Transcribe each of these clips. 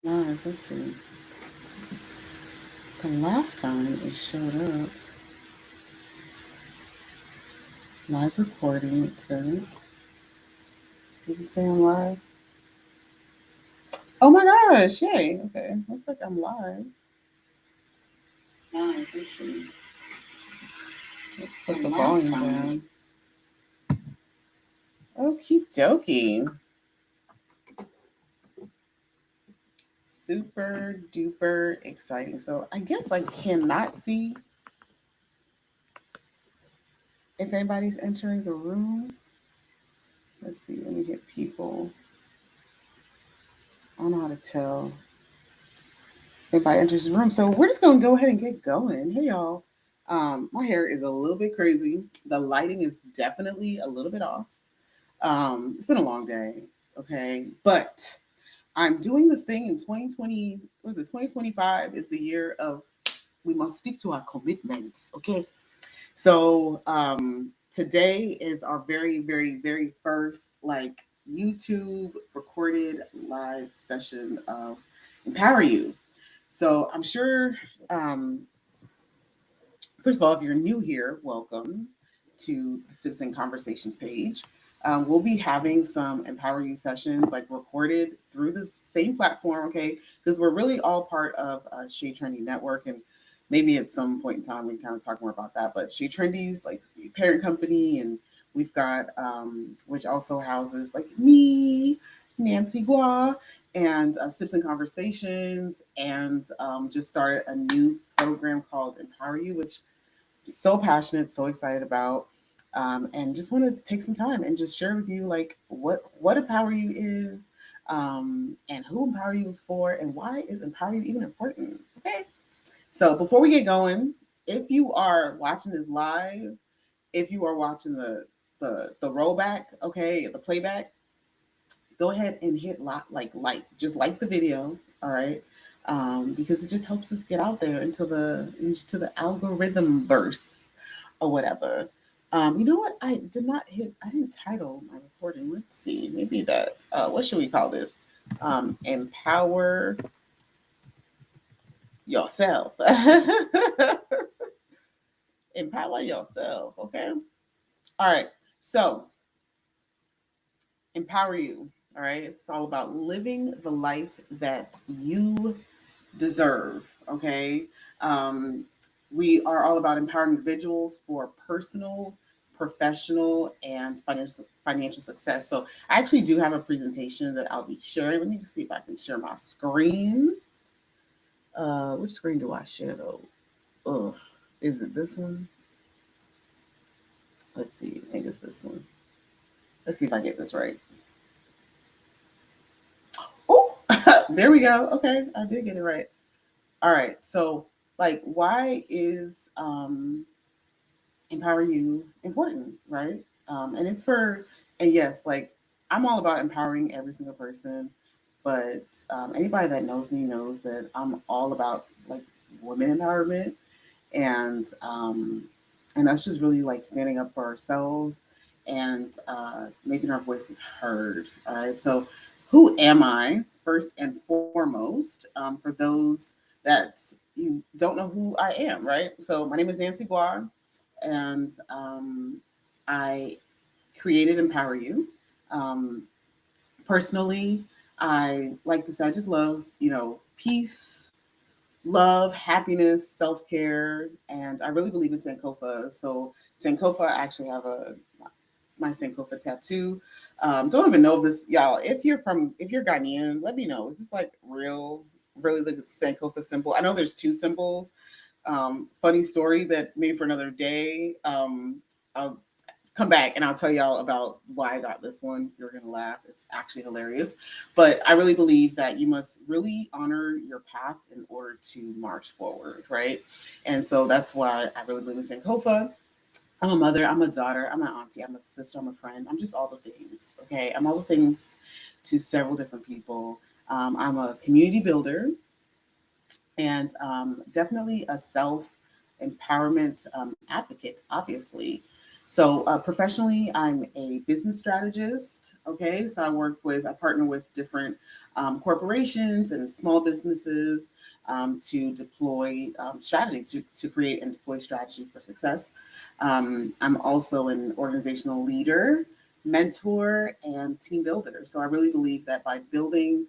Live. Let's see. The last time it showed up, live recording, it says. Does it say I'm live? Oh my gosh, yay. Okay. Looks like I'm live. Live, let's see. Let's put the volume down. Okie dokie. Super duper exciting. So I guess I cannot see if anybody's entering the room. Let's see. Let me hit people. I don't know how to tell if anybody enters the room. So we're just going to go ahead and get going. Hey, y'all. My hair is a little bit crazy. The lighting is definitely a little bit off. It's been a long day. Okay. But I'm doing this thing in 2020. What is it? 2025 is the year of we must stick to our commitments. Okay. So today is our very, very, very first like YouTube recorded live session of EmpowerU. So I'm sure, um, first of all, if you're new here, welcome to the Citizen Conversations page. We'll be having some EmpowerU sessions like recorded through the same platform, okay? Because we're really all part of Shade Trendy Network, and maybe at some point in time we can kind of talk more about that. But Shade Trendy's like the parent company, and we've got which also houses like me, Nancy Gua, and Sips and Conversations, and just started a new program called EmpowerU, which I'm so passionate, so excited about, and just want to take some time and just share with you like what EmpowerU is, and who EmpowerU is for, and why is EmpowerU even important. Okay, so before we get going, if you are watching this live, if you are watching the rollback, okay, the playback, go ahead and hit like just like the video, all right, because it just helps us get out there into the algorithm verse or whatever. You know what, I didn't title my recording. Let's see, maybe that what should we call this, empower yourself. Empower yourself, okay. All right, so EmpowerU. All right, it's all about living the life that you deserve. Okay, um, we are all about empowering individuals for personal, professional, and financial success. So I actually do have a presentation that I'll be sharing. Let me see if I can share my screen. Which screen do I share though? Ugh. Is it this one? Let's see. I think it's this one. Let's see if I get this right. Oh, there we go. Okay, I did get it right. All right. So, like, why is EmpowerU important, right? And it's for, and yes, like, I'm all about empowering every single person, but anybody that knows me knows that I'm all about like women empowerment, and and us just really like standing up for ourselves and making our voices heard. All right. So, who am I first and foremost? For those that you don't know who I am, right? So, my name is Nancy Gua, and I created EmpowerU. Um, Personally, I like to say I just love, peace, love, happiness, self care, and I really believe in Sankofa. So Sankofa, I actually have my Sankofa tattoo. Don't even know if this, y'all. If you're Ghanaian, let me know. Is this like real, really the Sankofa symbol? I know there's two symbols. Funny story that maybe for another day. I'll come back and I'll tell y'all about why I got this one. You're gonna laugh. It's actually hilarious. But I really believe that you must really honor your past in order to march forward, right? And so that's why I really believe in Sankofa. I'm a mother, I'm a daughter, I'm an auntie, I'm a sister, I'm a friend. I'm just all the things, okay? I'm all the things to several different people. I'm a community builder, and definitely a self empowerment advocate, obviously. So, professionally, I'm a business strategist. Okay, so I partner with different corporations and small businesses to deploy strategy, to create and deploy strategy for success. I'm also an organizational leader, mentor, and team builder. So I really believe that by building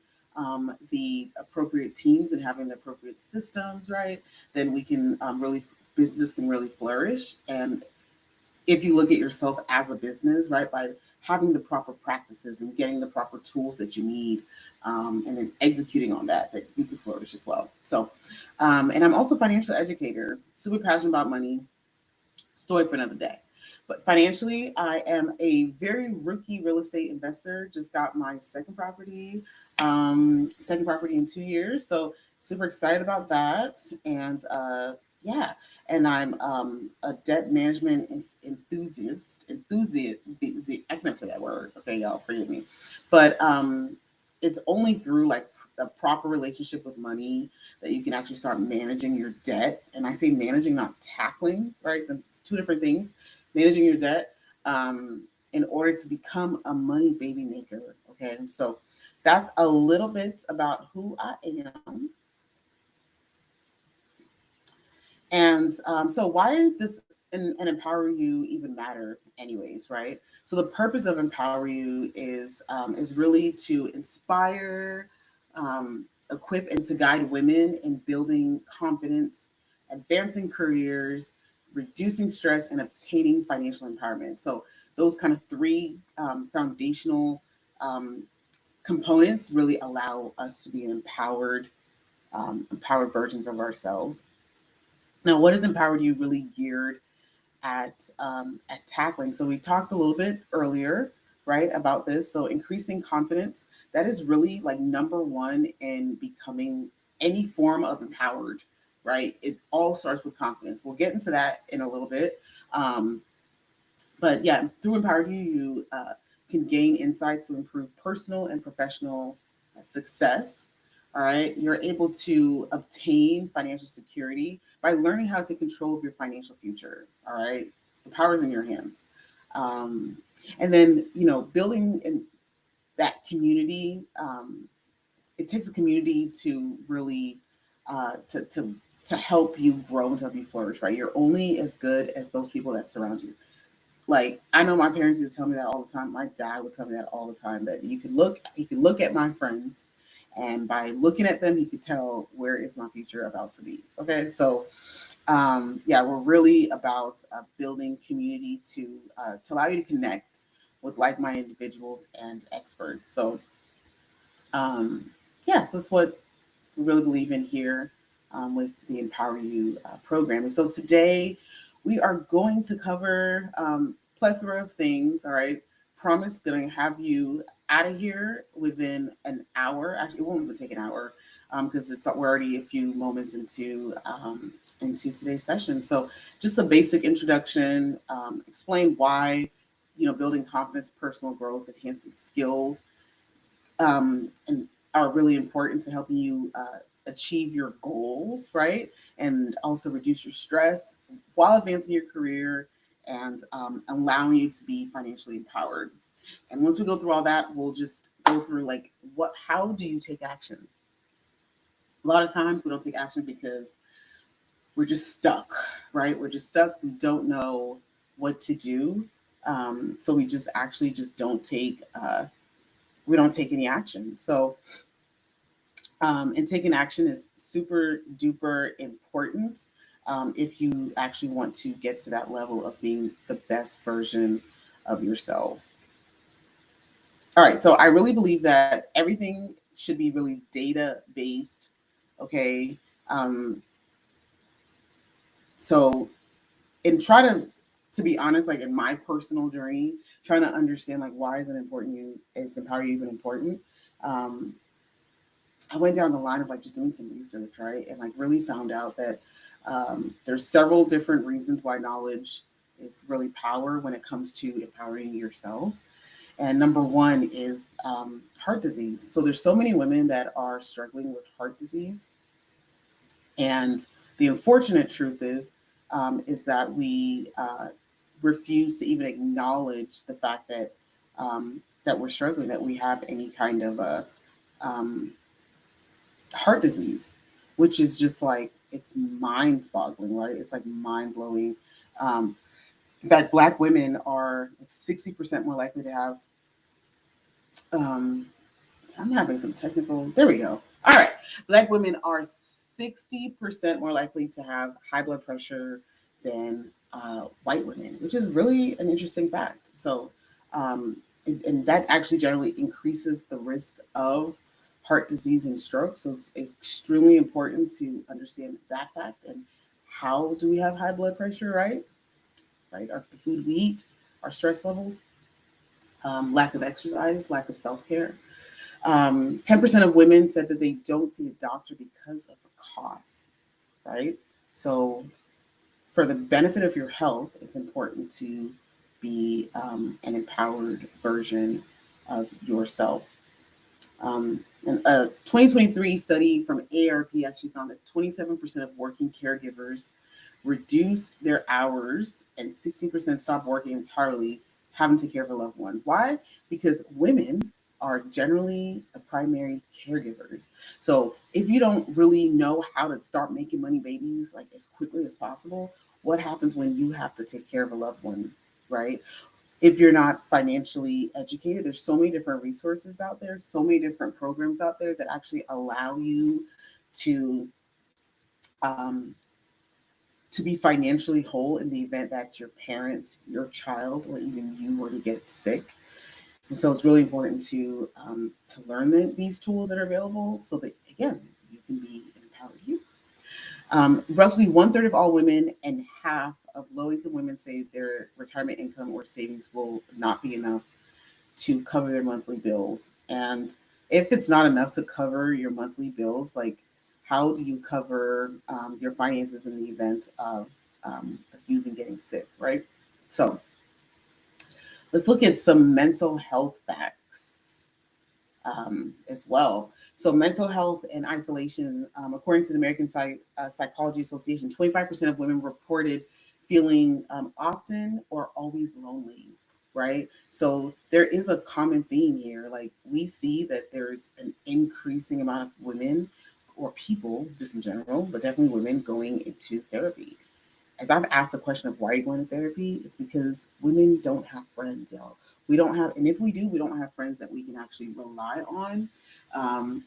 the appropriate teams and having the appropriate systems, right, then we can really, business can really flourish. And if you look at yourself as a business, right, by having the proper practices and getting the proper tools that you need, and then executing on that, that you can flourish as well. So, and I'm also a financial educator, super passionate about money, story for another day. But financially, I am a very rookie real estate investor. Just got my second property in 2 years. So super excited about that. And yeah, and I'm a debt management enthusiast. I can't say that word. Okay, y'all, forgive me. But it's only through like a proper relationship with money that you can actually start managing your debt. And I say managing, not tackling, right? So it's two different things. Managing your debt in order to become a money baby maker. Okay. So that's a little bit about who I am. And so, why does an Empower You even matter, anyways, right? So, the purpose of Empower You is really to inspire, equip, and to guide women in building confidence, advancing careers, reducing stress, and obtaining financial empowerment. So, those kind of three foundational um, components really allow us to be an empowered versions of ourselves. Now, what is Empowered You really geared at tackling? So we talked a little bit earlier, right, about this. So increasing confidence, that is really like number one in becoming any form of empowered, right? It all starts with confidence. We'll get into that in a little bit. Um, but yeah, through EmpowerU, you can gain insights to improve personal and professional success. All right, you're able to obtain financial security by learning how to take control of your financial future. All right, the power is in your hands. Um, and then, building in that community, it takes a community to really to help you grow and to help you flourish. Right, you're only as good as those people that surround you. Like, I know my parents used to tell me that all the time. My dad would tell me that all the time, that he could look at my friends, and by looking at them, he could tell where is my future about to be. Okay, so yeah, we're really about building community to allow you to connect with like-minded individuals and experts. So yeah, so that's what we really believe in here with the Empower You programming. So today we are going to cover plethora of things. All right, promise going to have you out of here within an hour. Actually, it won't even take an hour because we're already a few moments into today's session. So just a basic introduction, explain why building confidence, personal growth, enhancing skills and are really important to helping you achieve your goals, right? And also reduce your stress while advancing your career and allowing you to be financially empowered. And once we go through all that, we'll just go through like how do you take action? A lot of times we don't take action because we're just stuck, right? We're just stuck. We don't know what to do. So we just actually just don't take we don't take any action. So and taking action is super duper important if you actually want to get to that level of being the best version of yourself. All right, so I really believe that everything should be really data based. Okay, um, so and try to be honest, like in my personal journey, trying to understand like why is it important you is Empower You even important. Um, I went down the line of like just doing some research, right? And like really found out that there's several different reasons why knowledge is really power when it comes to empowering yourself. And number one is heart disease. So there's so many women that are struggling with heart disease. And the unfortunate truth is that we refuse to even acknowledge the fact that that we're struggling, that we have any kind of um, heart disease, which is just like, it's mind boggling, right? It's like mind blowing. Um, in fact, Black women are like 60% more likely to have, um, I'm having some technical, there we go. All right. Black women are 60% more likely to have high blood pressure than white women, which is really an interesting fact. So, and that actually generally increases the risk of heart disease and stroke. So it's extremely important to understand that fact. And how do we have high blood pressure, right? Right? Our, the food we eat, our stress levels, lack of exercise, lack of self care. 10% of women said that they don't see a doctor because of the cost, right? So, for the benefit of your health, it's important to be an empowered version of yourself. And a 2023 study from AARP actually found that 27% of working caregivers reduced their hours and 60% stopped working entirely, having to care for a loved one. Why? Because women are generally the primary caregivers. So if you don't really know how to start making money babies like as quickly as possible, what happens when you have to take care of a loved one, right? If you're not financially educated, there's so many different resources out there, so many different programs out there that actually allow you to um, to be financially whole in the event that your parent, your child, or even you were to get sick. And so it's really important to learn these tools that are available so that, again, you can be empowered you. Roughly one third of all women and half of low income women say their retirement income or savings will not be enough to cover their monthly bills. And if it's not enough to cover your monthly bills, like, how do you cover your finances in the event of you even getting sick, right? So let's look at some mental health facts as well. So mental health and isolation, according to the American Psychology Association, 25% of women reported feeling often or always lonely, right? So there is a common theme here. Like, we see that there's an increasing amount of women or people, just in general, but definitely women going into therapy. As I've asked the question of why are you going to therapy, it's because women don't have friends, y'all. We don't have, and if we do, we don't have friends that we can actually rely on, um,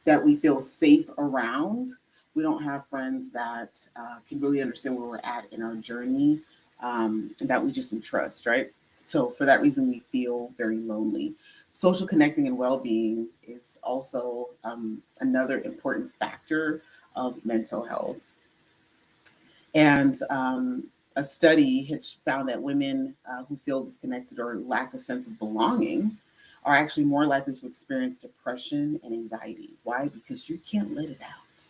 that we feel safe around. We don't have friends that can really understand where we're at in our journey, and that we just entrust, right? So for that reason, we feel very lonely. Social connecting and well-being is also another important factor of mental health. And a study has found that women who feel disconnected or lack a sense of belonging are actually more likely to experience depression and anxiety. Why? Because you can't let it out.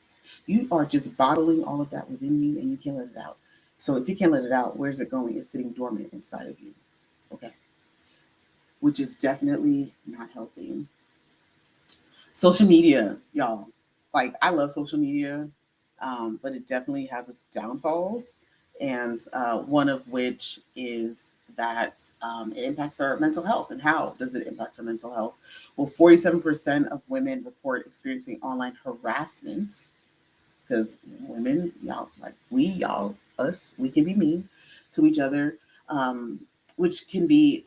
You are just bottling all of that within you and you can't let it out. So if you can't let it out, where's it going? It's sitting dormant inside of you. Okay. Which is definitely not healthy. Social media, y'all. Like, I love social media, but it definitely has its downfalls. And one of which is that it impacts our mental health. And how does it impact our mental health? Well, 47% of women report experiencing online harassment, because women, y'all, like y'all, us, we can be mean to each other, um, which can be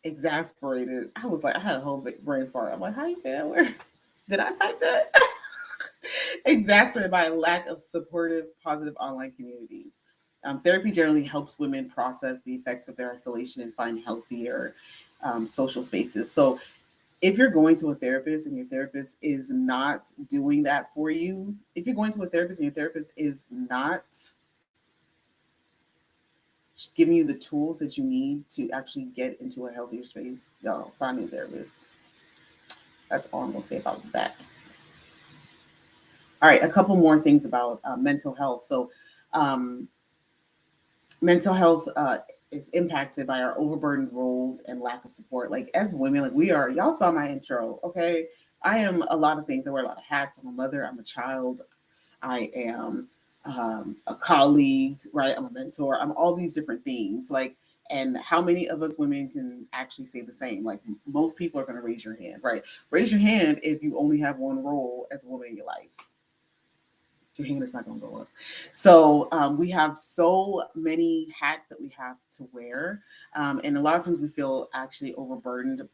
exasperated. I was like, I had a whole big brain fart. I'm like, how do you say that word? Did I type that? Exasperated by a lack of supportive, positive online communities. Therapy generally helps women process the effects of their isolation and find healthier social spaces. So, if you're going to a therapist and your therapist is not doing that for you, if you're going to a therapist and your therapist is not giving you the tools that you need to actually get into a healthier space, y'all, find a therapist. That's all I'm going to say about that. All right, a couple more things about mental health. So, um, mental health is impacted by our overburdened roles and lack of support. Like, as women, like, we are, y'all saw my intro, okay? I am a lot of things. I wear a lot of hats. I'm a mother, I'm a child, I am a colleague, right? I'm a mentor, I'm all these different things. Like, And how many of us women can actually say the same? Like most people are going to raise your hand, right? Raise your hand if you only have one role as a woman in your life. Your hand is not going to go up. So we have so many hats that we have to wear. And a lot of times we feel actually overburdened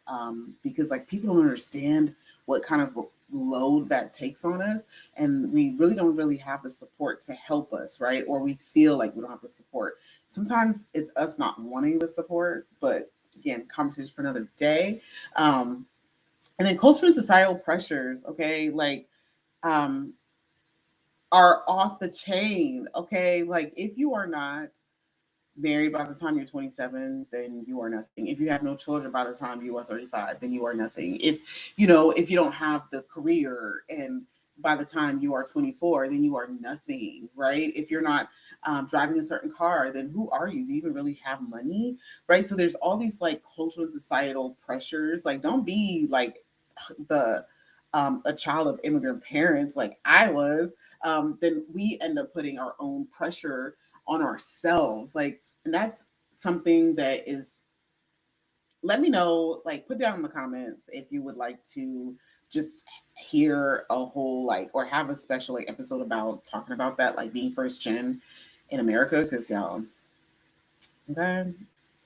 because like people don't understand what kind of load that takes on us. And we really don't really have the support to help us, right? Or we feel like we don't have the support. Sometimes it's us not wanting the support, but again, conversation for another day. And then cultural and societal pressures, okay, like um, are off the chain. Okay. Like if you are not married by the time you're 27, then you are nothing. If you have no children by the time you are 35, then you are nothing. If you don't have the career and by the time you are 24, then you are nothing, right? If you're not driving a certain car, then who are you? Do you even really have money, right? So there's all these like cultural and societal pressures. Like, don't be like the a child of immigrant parents like I was. Then we end up putting our own pressure on ourselves. Like, and that's something that is, let me know, like put down in the comments if you would like to just hear a whole like or have a special like episode about talking about that, like being first gen in America, because y'all, okay,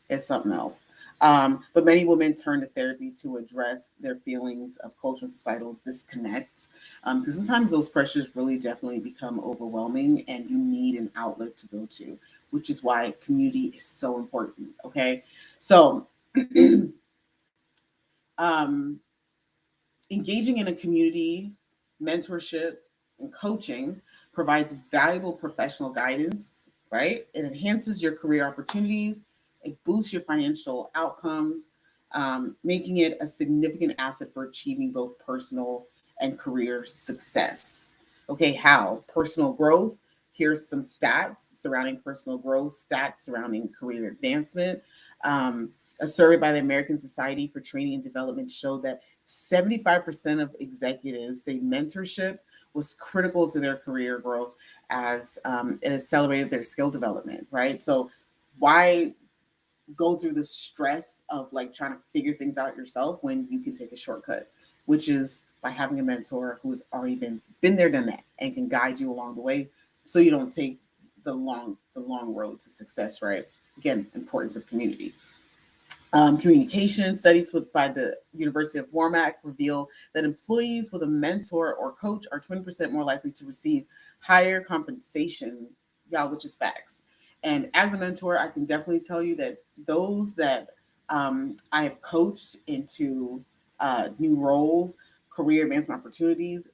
it's something else. But many women turn to therapy to address their feelings of cultural and societal disconnect. Because sometimes those pressures really definitely become overwhelming and you need an outlet to go to, which is why community is so important. Okay. So, um, engaging in a community, mentorship, and coaching provides valuable professional guidance, right? It enhances your career opportunities, it boosts your financial outcomes, making it a significant asset for achieving both personal and career success. Okay, how? Personal growth. Here's some stats surrounding personal growth, stats surrounding career advancement. Um, a survey by the American Society for Training and Development showed that 75% of executives say mentorship was critical to their career growth as it accelerated their skill development, right? So, why go through the stress of like trying to figure things out yourself when you can take a shortcut, which is by having a mentor who has already been there, done that, and can guide you along the way, so you don't take the long road to success, right? Again, importance of community. Communication studies by the University of Warmack reveal that employees with a mentor or coach are 20% more likely to receive higher compensation, y'all, which is facts. And as a mentor, I can definitely tell you that those that I have coached into new roles, career advancement opportunities,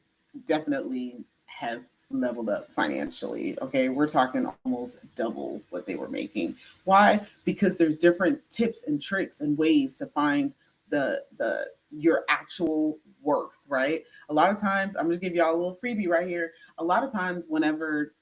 definitely have leveled up financially. Okay, we're talking almost double what they were making. Why? Because there's different tips and tricks and ways to find the your actual worth, right? A lot of times, I'm just give y'all a little freebie right here. A lot of times, whenever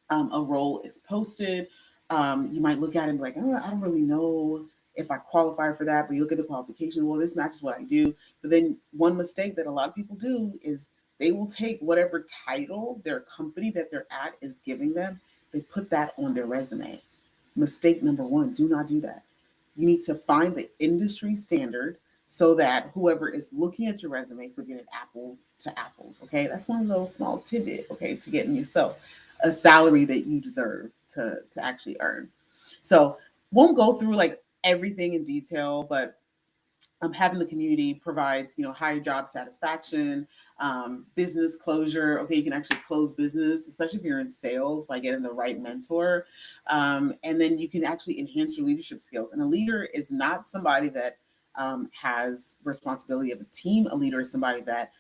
a role is posted, you might look at it and be like, oh, I don't really know if I qualify for that. But you look at the qualifications, well, this matches what I do. But then one mistake that a lot of people do is they will take whatever title their company that they're at is giving them, they put that on their resume. Mistake number one, do not do that. You need to find the industry standard so that whoever is looking at your resume is looking at apples to apples. Okay, that's one of those small tidbit. Okay, to getting yourself a salary that you deserve to actually earn. So won't go through like everything in detail, but having the community provides, higher job satisfaction, business closure. Okay, you can actually close business, especially if you're in sales, by getting the right mentor. And then you can actually enhance your leadership skills. And a leader is not somebody that has responsibility of a team. A leader is somebody that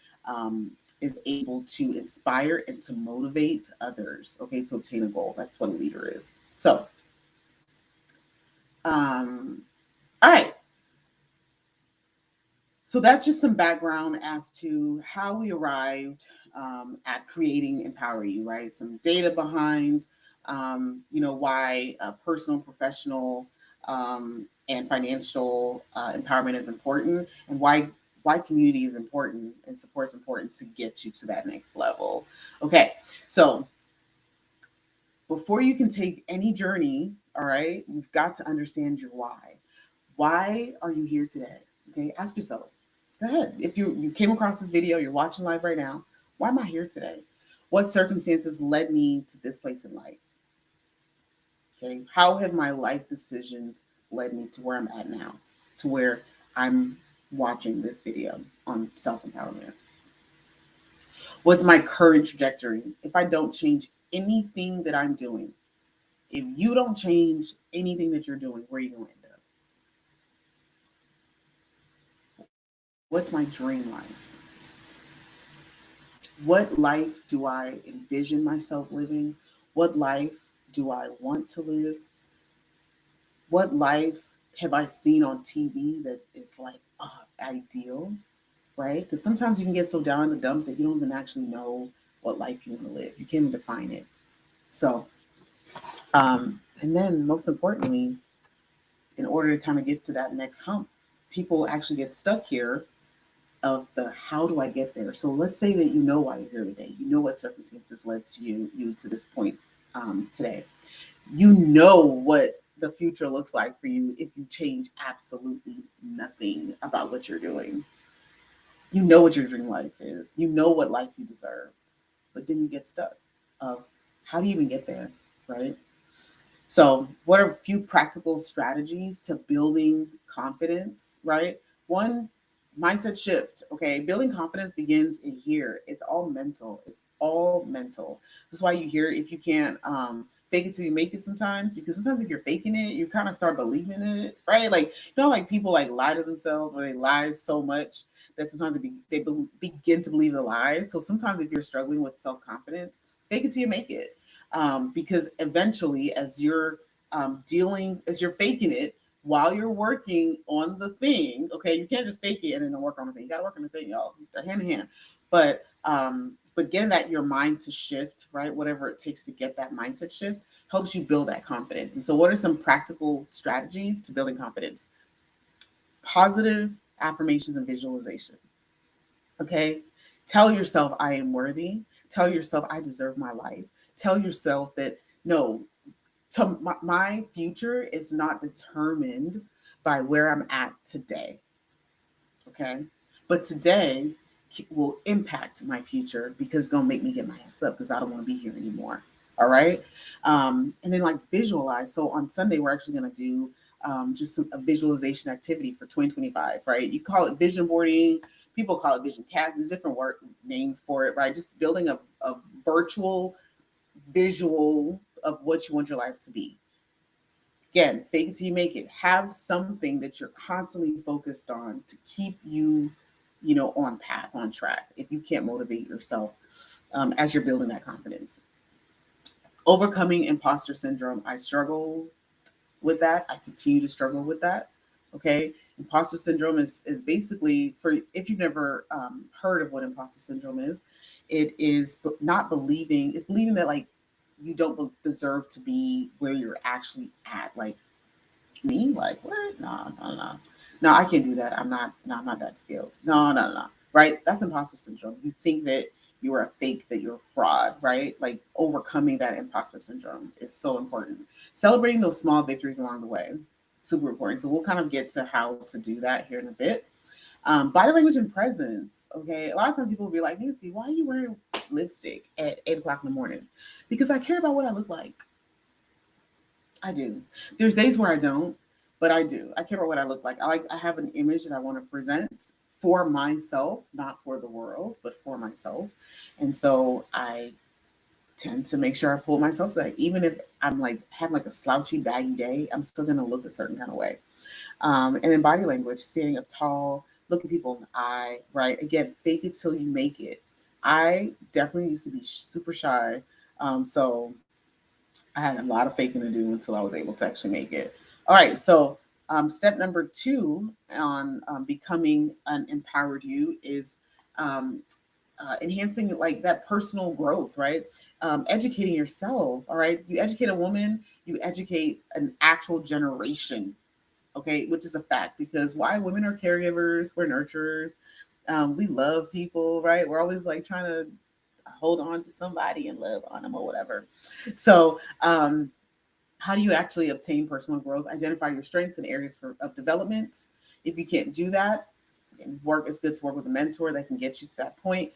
is able to inspire and to motivate others, okay, to obtain a goal. That's what a leader is. So, all right. So that's just some background as to how we arrived at creating EmpowerU, right? Some data behind, why personal, professional, and financial empowerment is important, and why community is important and support is important to get you to that next level. Okay, so before you can take any journey All right. You've got to understand your why. Why are you here today? Okay. Ask yourself. Go ahead. If you came across this video, you're watching live right now. Why am I here today? What circumstances led me to this place in life? Okay. How have my life decisions led me to where I'm at now, to where I'm watching this video on self empowerment? What's my current trajectory? If I don't change anything that I'm doing, if you don't change anything that you're doing, where are you going to end up? What's my dream life? What life do I envision myself living? What life do I want to live? What life have I seen on TV that is like ideal, right? Because sometimes you can get so down in the dumps that you don't even actually know what life you want to live. You can't even define it. So, and then most importantly, in order to kind of get to that next hump, people actually get stuck here of the how do I get there. So let's say that you know why you're here today. You know what circumstances led to you to this point today. You know what the future looks like for you if you change absolutely nothing about what you're doing. You know what your dream life is. You know what life you deserve. But then you get stuck of how do you even get there, right? So, what are a few practical strategies to building confidence, right? One, mindset shift. Okay. Building confidence begins in here. It's all mental. It's all mental. That's why you hear if you can't fake it till you make it sometimes, because sometimes if you're faking it, you kind of start believing it, right? Like, like people like lie to themselves or they lie so much that sometimes they begin to believe the lies. So, sometimes if you're struggling with self confidence, fake it till you make it, because eventually as you're faking it while you're working on the thing, okay, you can't just fake it and then work on the thing. You got to work on the thing, y'all. They're hand in hand. But getting that your mind to shift, right, whatever it takes to get that mindset shift, helps you build that confidence. And so what are some practical strategies to building confidence? Positive affirmations and visualization. Okay. Tell yourself I am worthy. Tell yourself I deserve my life. Tell yourself that no, my future is not determined by where I'm at today. Okay. But today will impact my future because it's going to make me get my ass up because I don't want to be here anymore. All right. And then like visualize. So on Sunday, we're actually going to do a visualization activity for 2025, right? You call it vision boarding. People call it vision cast. There's different names for it, right? Just building a virtual visual of what you want your life to be. Again, fake it till you make it. Have something that you're constantly focused on to keep you, on path, on track. If you can't motivate yourself as you're building that confidence, overcoming imposter syndrome. I struggle with that. I continue to struggle with that. Okay, imposter syndrome is basically, for if you've never heard of what imposter syndrome is, it is not believing. It's believing that like you don't deserve to be where you're actually at. Like me, like what? No, no, no, no. I can't do that. I'm not. No, I'm not that skilled. No, no, no. Right? That's imposter syndrome. You think that you are a fake, that you're a fraud, right? Like overcoming that imposter syndrome is so important. Celebrating those small victories along the way, super important. So we'll kind of get to how to do that here in a bit. Body language and presence. Okay, a lot of times people will be like, Nancy, why are you wearing lipstick at 8 o'clock in the morning? Because I care about what I look like. I do. There's days where I don't, but I do. I care about what I look like. I have an image that I want to present for myself, not for the world, but for myself. And so I tend to make sure I pull myself to that. Even if I'm like having like a slouchy, baggy day, I'm still gonna look a certain kind of way. And then body language, standing up tall, looking people in the eye, right? Again, fake it till you make it. I definitely used to be super shy. So I had a lot of faking to do until I was able to actually make it. All right, so step number 2 on becoming an empowered you is enhancing like that personal growth, right? Educating yourself. All right, you educate a woman, you educate an actual generation. Okay, which is a fact because why women are caregivers, we're nurturers. We love people, right? We're always like trying to hold on to somebody and love on them or whatever. So How do you actually obtain personal growth? Identify your strengths and areas of development. If you can't do that, it's good to work with a mentor that can get you to that point.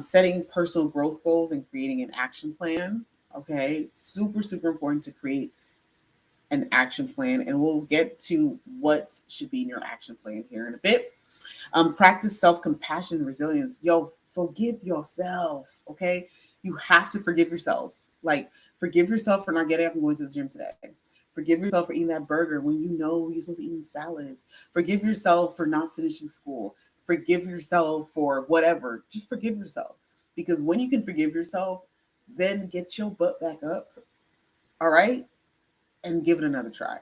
Setting personal growth goals and creating an action plan. Okay, super, super important to create an action plan, and we'll get to what should be in your action plan here in a bit. Practice self compassion and resilience. Yo, forgive yourself. Okay, you have to forgive yourself. Like, forgive yourself for not getting up and going to the gym today. Forgive yourself for eating that burger when you know you're supposed to be eating salads. Forgive yourself for not finishing school. Forgive yourself for whatever. Just forgive yourself. Because when you can forgive yourself, then get your butt back up. All right. And give it another try.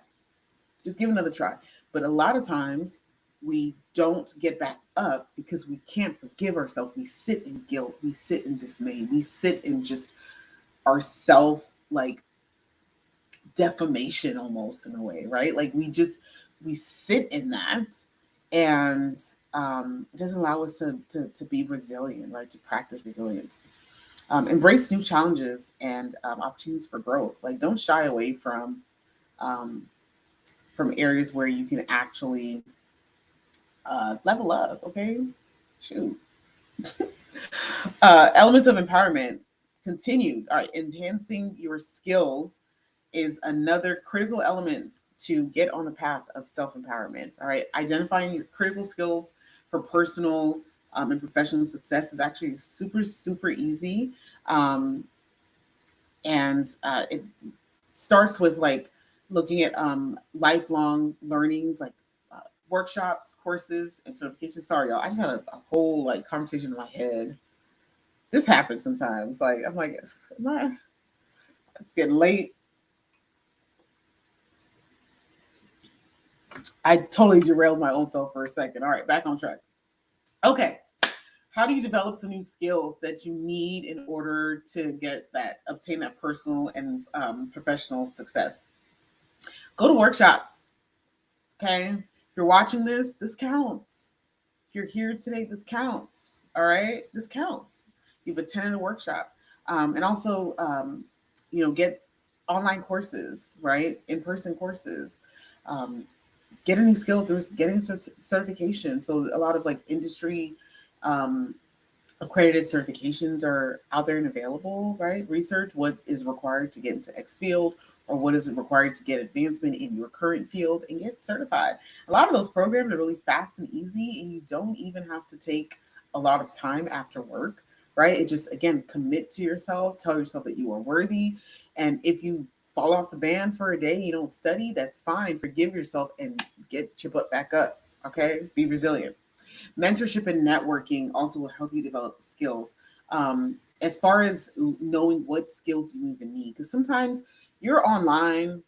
Just give it another try. But a lot of times we don't get back up because we can't forgive ourselves. We sit in guilt. We sit in dismay. We sit in just our self, like, defamation almost, in a way, right? Like, we sit in that, and it doesn't allow us to be resilient, right? To practice resilience. Embrace new challenges and opportunities for growth. Like, don't shy away um, from areas where you can actually level up. Okay, shoot. Elements of empowerment continued. All right, enhancing your skills is another critical element to get on the path of self empowerment. All right, identifying your critical skills for personal and professional success is actually super, super easy. Um, and it starts with, like, looking at lifelong learnings, like uh, workshops, courses, and certifications. Sorry, y'all. I just had a whole, like, conversation in my head. This happens sometimes. Like, I'm like, it's getting late. I totally derailed my own self for a second. All right, back on track. Okay. How do you develop some new skills that you need in order to obtain that personal and professional success? Go to workshops. Okay. If you're watching this counts. If you're here today, this counts. All right. This counts. You've attended a workshop. And also, get online courses, right? In person courses. Um, get a new skill through getting certification. So a lot of, like, industry um, accredited certifications are out there and available, right? Research what is required to get into X field, or what is required to get advancement in your current field, and get certified. A lot of those programs are really fast and easy, and you don't even have to take a lot of time after work, right? It just, again, commit to yourself, tell yourself that you are worthy. And if you fall off the band for a day and you don't study, that's fine. Forgive yourself and get your butt back up. Okay? Be resilient. Mentorship and networking also will help you develop the skills. As far as knowing what skills you even need, because sometimes you're online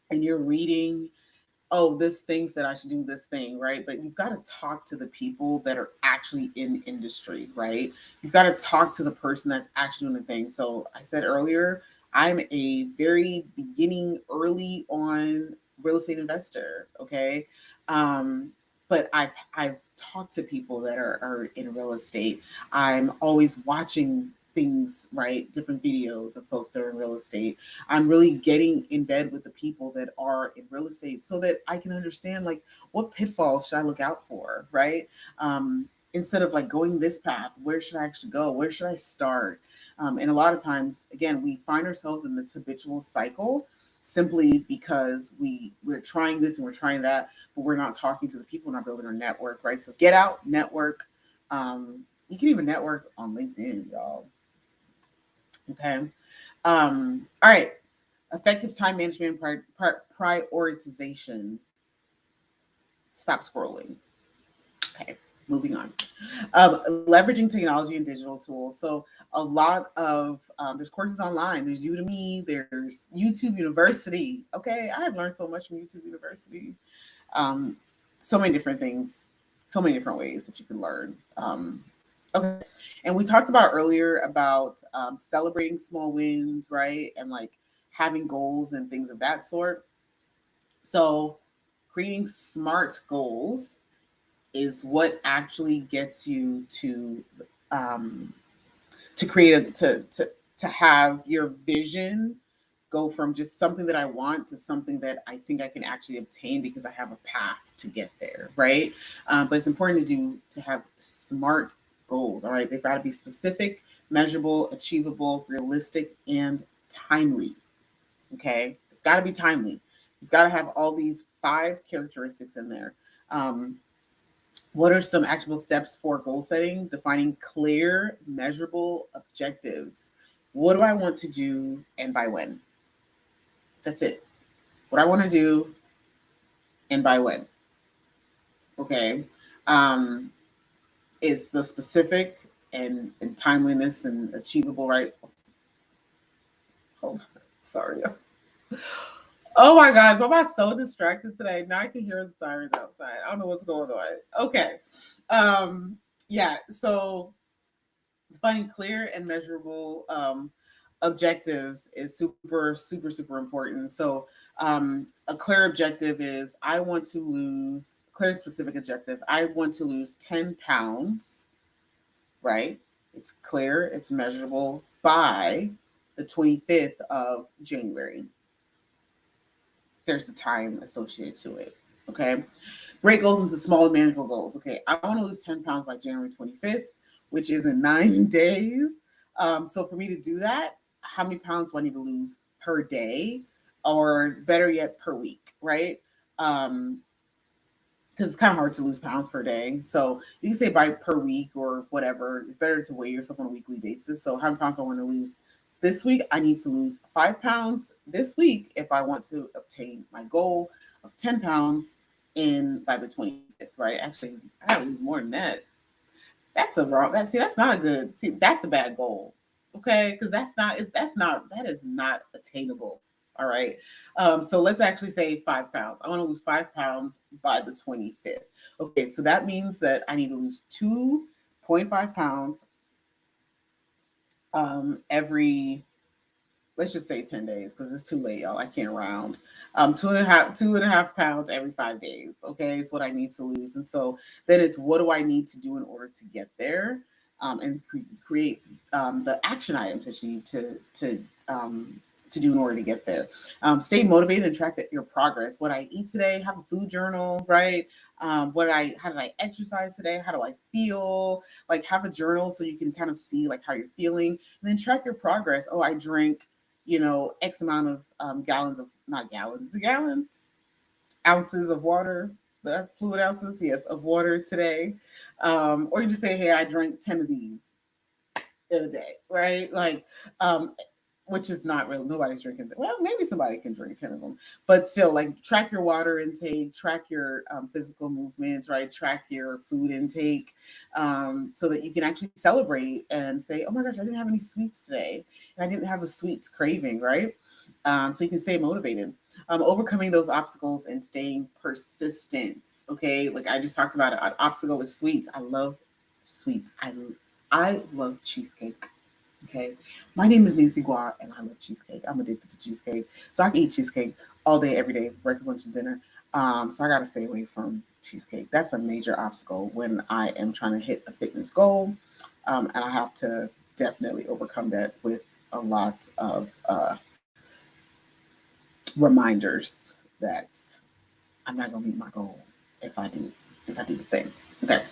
and you're reading, oh, this thing said I should do this thing, right? But you've got to talk to the people that are actually in industry, right? You've got to talk to the person that's actually doing the thing. So I said earlier, I'm a very beginning, early on real estate investor, okay? Um, but I've talked to people that are in real estate. I'm always watching things, right? Different videos of folks that are in real estate. I'm really getting in bed with the people that are in real estate so that I can understand, like, what pitfalls should I look out for, right? Instead of, like, going this path, where should I actually go? Where should I start? And a lot of times, again, we find ourselves in this habitual cycle simply because we're trying this and we're trying that, but we're not talking to the people, not building our network, right? So get out, network. You can even network on LinkedIn, y'all. Okay. All right. Effective time management, prioritization. Stop scrolling. Okay, moving on. Leveraging technology and digital tools. So a lot of there's courses online. There's Udemy. There's YouTube University. Okay, I have learned so much from YouTube University. Um, so many different things, so many different ways that you can learn. Okay, and we talked about earlier about celebrating small wins, right? And, like, having goals and things of that sort. So creating smart goals is what actually gets you um, to create to have your vision go from just something that I want to something that I think I can actually obtain because I have a path to get there, right? But it's important to have smart goals. All right, they've got to be specific, measurable, achievable, realistic, and timely. Okay, it's got to be timely. You've got to have all these 5 characteristics in there. Um, what are some actionable steps for goal setting? Defining clear, measurable objectives. What do I want to do and by when? That's it. What I want to do and by when. Okay. Um, it's the specific and timeliness and achievable, right? Hold on. Sorry. Oh my gosh, why am I so distracted today? Now I can hear the sirens outside. I don't know what's going on. Okay. Um, yeah, so defining clear and measurable objectives is super important. So a clear objective is I want to lose, clear and specific objective, I want to lose 10 pounds, right? It's clear, it's measurable by the 25th of January. There's a time associated to it. Okay. Break goals into small and manageable goals. Okay. I want to lose 10 pounds by January 25th, which is in 9 days. So for me to do that, how many pounds do I need to lose per day, or better yet, per week, right? Because it's kind of hard to lose pounds per day. So you can say by per week or whatever. It's better to weigh yourself on a weekly basis. So how many pounds I want to lose this week? I need to lose 5 pounds this week if I want to obtain my goal of 10 pounds in by the 25th, right? Actually, I gotta lose more than that. That's a wrong. That's not a good. See, that's a bad goal. Okay, because that is not attainable. All right. So let's actually say 5 pounds. I want to lose 5 pounds by the 25th. Okay, so that means that I need to lose 2.5 pounds every, let's just say 10 days because it's too late, y'all. I can't round. 2.5 pounds every 5 days. Okay, is what I need to lose. And so then it's what do I need to do in order to get there, and create the action items that you need to do in order to get there. Stay motivated and track your progress. What I eat today, have a food journal, right? How did I exercise today? How do I feel? Like have a journal so you can kind of see like how you're feeling, and then track your progress. Oh, I drank, X amount of gallons of, not gallons, is it gallons? Ounces of water. That's fluid ounces, yes, of water today. Or you just say, hey, I drank 10 of these in a day, right? Like, which is not really, nobody's drinking. Well, maybe somebody can drink 10 of them, but still, like, track your water intake, track your physical movements, right? Track your food intake, so that you can actually celebrate and say, oh my gosh, I didn't have any sweets today, and I didn't have a sweets craving, right? So you can stay motivated. Overcoming those obstacles and staying persistent. Okay, like I just talked about, an obstacle is sweets. I love sweets. I love cheesecake. Okay. My name is Nancy Gua and I love cheesecake. I'm addicted to cheesecake. So I can eat cheesecake all day, every day, breakfast, lunch, and dinner. So I got to stay away from cheesecake. That's a major obstacle when I am trying to hit a fitness goal. And I have to definitely overcome that with a lot of reminders that I'm not going to meet my goal if I do the thing. Okay.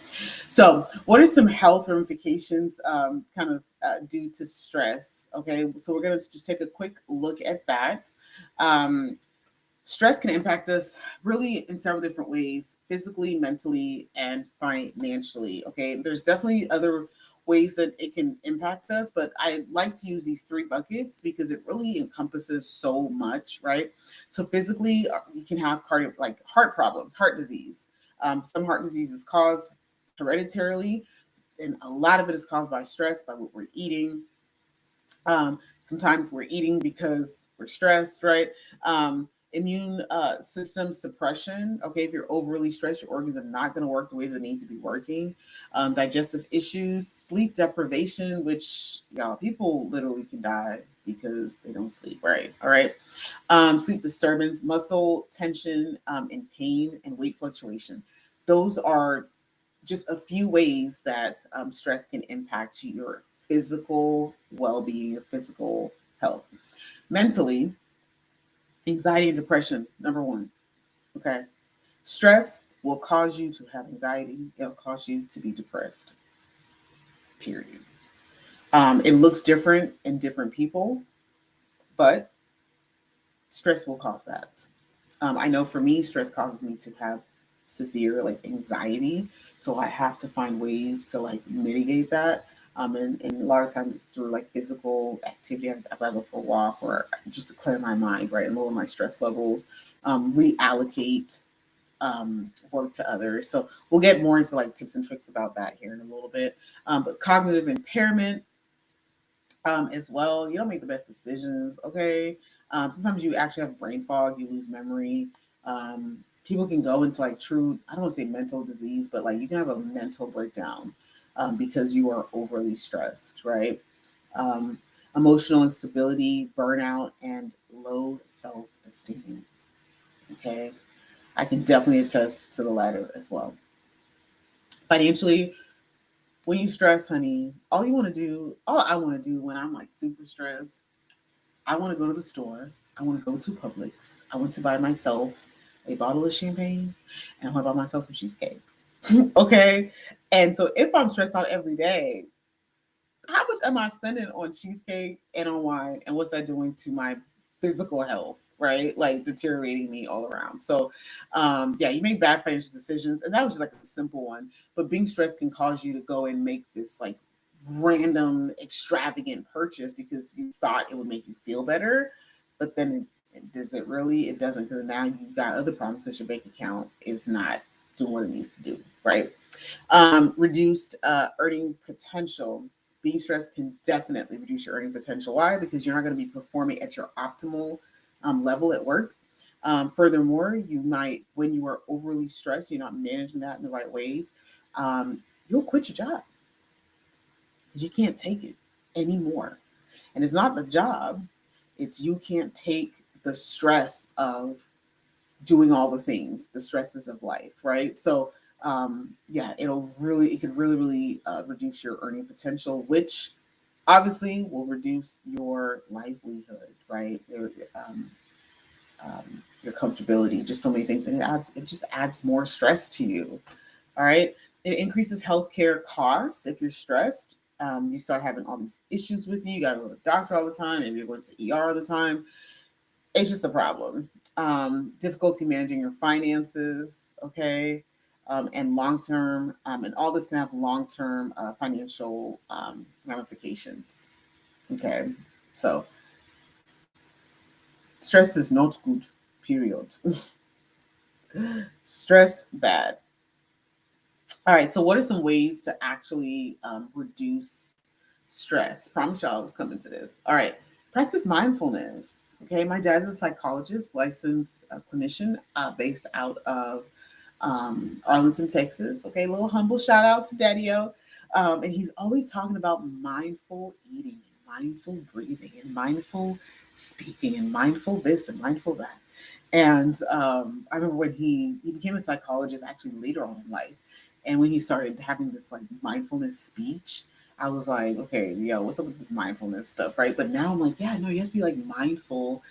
So, what are some health ramifications kind of due to stress? Okay. So, we're going to just take a quick look at that. Um, Stress can impact us really in several different ways: physically, mentally, and financially. Okay. There's definitely other ways that it can impact us, but I like to use these 3 buckets because it really encompasses so much, right? So physically, you can have like heart problems, heart disease. Some heart disease is caused hereditarily, and a lot of it is caused by stress, by what we're eating. Sometimes we're eating because we're stressed, right? Immune system suppression. Okay, if you're overly stressed, your organs are not going to work the way they need to be working. Digestive issues, sleep deprivation, which y'all, people literally can die because they don't sleep, right? All right. Sleep disturbance, muscle tension, and pain, and weight fluctuation. Those are just a few ways that stress can impact your physical well-being, your physical health. Mentally, Anxiety and depression, number one. Okay. Stress will cause you to have anxiety. It'll cause you to be depressed. Period. It looks different in different people, but stress will cause that. I know for me, stress causes me to have severe like anxiety, so I have to find ways to like mitigate that. And a lot of times it's through like physical activity. If I go for a walk or just to clear my mind, right, and lower my stress levels, reallocate work to others. So we'll get more into like tips and tricks about that here in a little bit. But cognitive impairment as well. You don't make the best decisions. Okay. Sometimes you actually have brain fog. You lose memory. Um, People can go into like true. I don't want to say mental disease, but like you can have a mental breakdown because you are overly stressed. Right. Um, Emotional instability, burnout, and low self-esteem. Okay. I can definitely attest to the latter as well. Financially, when you stress, honey, all I want to do when I'm like super stressed, I want to go to the store. I want to go to Publix. I want to buy myself a bottle of champagne and I want to buy myself some cheesecake. Okay. And so if I'm stressed out every day, how much am I spending on cheesecake and on wine? And what's that doing to my physical health, right? Like deteriorating me all around. So, yeah, you make bad financial decisions. And that was just like a simple one. But being stressed can cause you to go and make this like random, extravagant purchase because you thought it would make you feel better. But then does it really? It doesn't, because now you've got other problems because your bank account is not doing what it needs to do, right? Reduced earning potential. Being stressed can definitely reduce your earning potential. Why? Because you're not going to be performing at your optimal level at work. Furthermore, you might, when you are overly stressed, you're not managing that in the right ways, you'll quit your job because you can't take it anymore. And it's not the job, it's you can't take the stress of doing all the things, the stresses of life, right? So, yeah, it could really, really reduce your earning potential, which obviously will reduce your livelihood, right? Your comfortability, just so many things, and it just adds more stress to you. All right, it increases healthcare costs if you're stressed. You start having all these issues with you. You got to go to the doctor all the time, maybe you're going to the ER all the time. It's just a problem. Difficulty managing your finances, okay, and long term, and all this can have long term financial ramifications. Okay, so stress is not good. Period. Stress bad. All right. So what are some ways to actually reduce stress? Promise y'all I was coming to this. All right. Practice mindfulness. Okay. My dad's a psychologist, licensed clinician based out of Arlington, Texas. Okay. Little humble shout out to Daddy-O. And he's always talking about mindful eating, mindful breathing, and mindful speaking, and mindful this and mindful that. And I remember when he became a psychologist actually later on in life, and when he started having this like mindfulness speech, I was like, okay, yo, what's up with this mindfulness stuff, right? But now I'm like, yeah, no, you have to be like mindful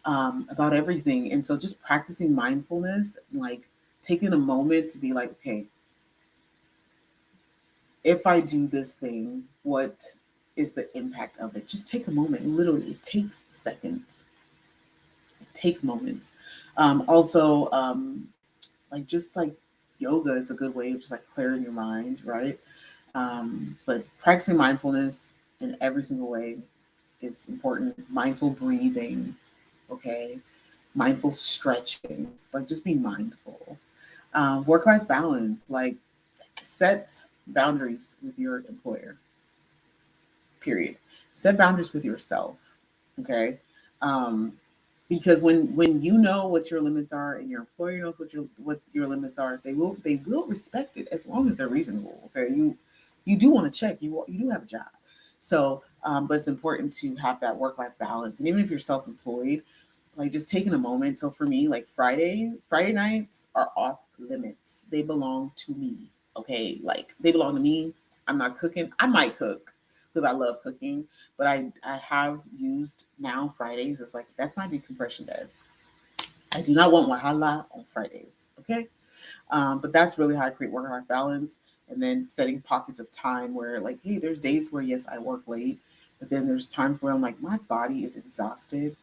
about everything, and so just practicing mindfulness, like taking a moment to be like, okay, if I do this thing, what is the impact of it? Just take a moment. Literally, it takes seconds. It takes moments. Also, like just like yoga is a good way of just like clearing your mind, right? But practicing mindfulness in every single way is important. Mindful breathing, okay? Mindful stretching, like just be mindful. Work life balance, like set boundaries with your employer, period. Set boundaries with yourself, okay? Um, because when you know what your limits are and your employer knows what your limits are, they will respect it as long as they're reasonable. Okay, you do want to check, you do have a job, so but it's important to have that work life balance. And even if you're self employed, like just taking a moment. So for me, like Friday nights are off limits. They belong to me. Okay, like they belong to me. I'm not cooking. I might cook because I love cooking, but I have used now Fridays as like that's my decompression day. I do not want wahala on Fridays. Okay. But that's really how I create work life balance. And then setting pockets of time where, like, hey, there's days where, yes, I work late, but then there's times where I'm like, my body is exhausted.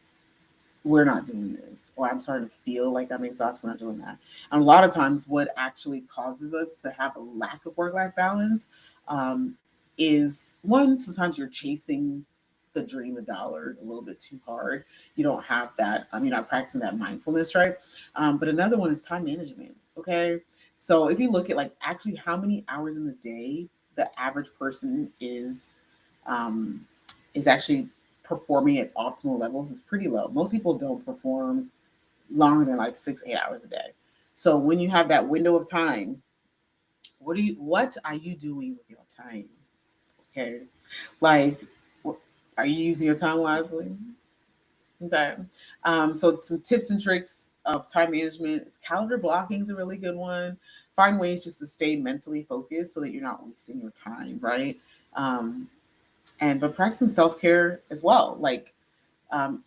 We're not doing this. Or I'm starting to feel like I'm exhausted. We're not doing that. And a lot of times, what actually causes us to have a lack of work life balance um, is one, sometimes you're chasing the dream of dollar a little bit too hard. You don't have that, you're not practicing that mindfulness, right? But another one is time management. Okay. So if you look at like actually how many hours in the day the average person um, is actually performing at optimal levels, is pretty low. Most people don't perform longer than like 6, 8 hours a day. So when you have that window of time, what are you doing with your time? Okay. Like, are you using your time wisely? Okay. So some tips and tricks of time management is calendar blocking is a really good one. Find ways just to stay mentally focused so that you're not wasting your time, right? Um, and but practicing self care as well. Like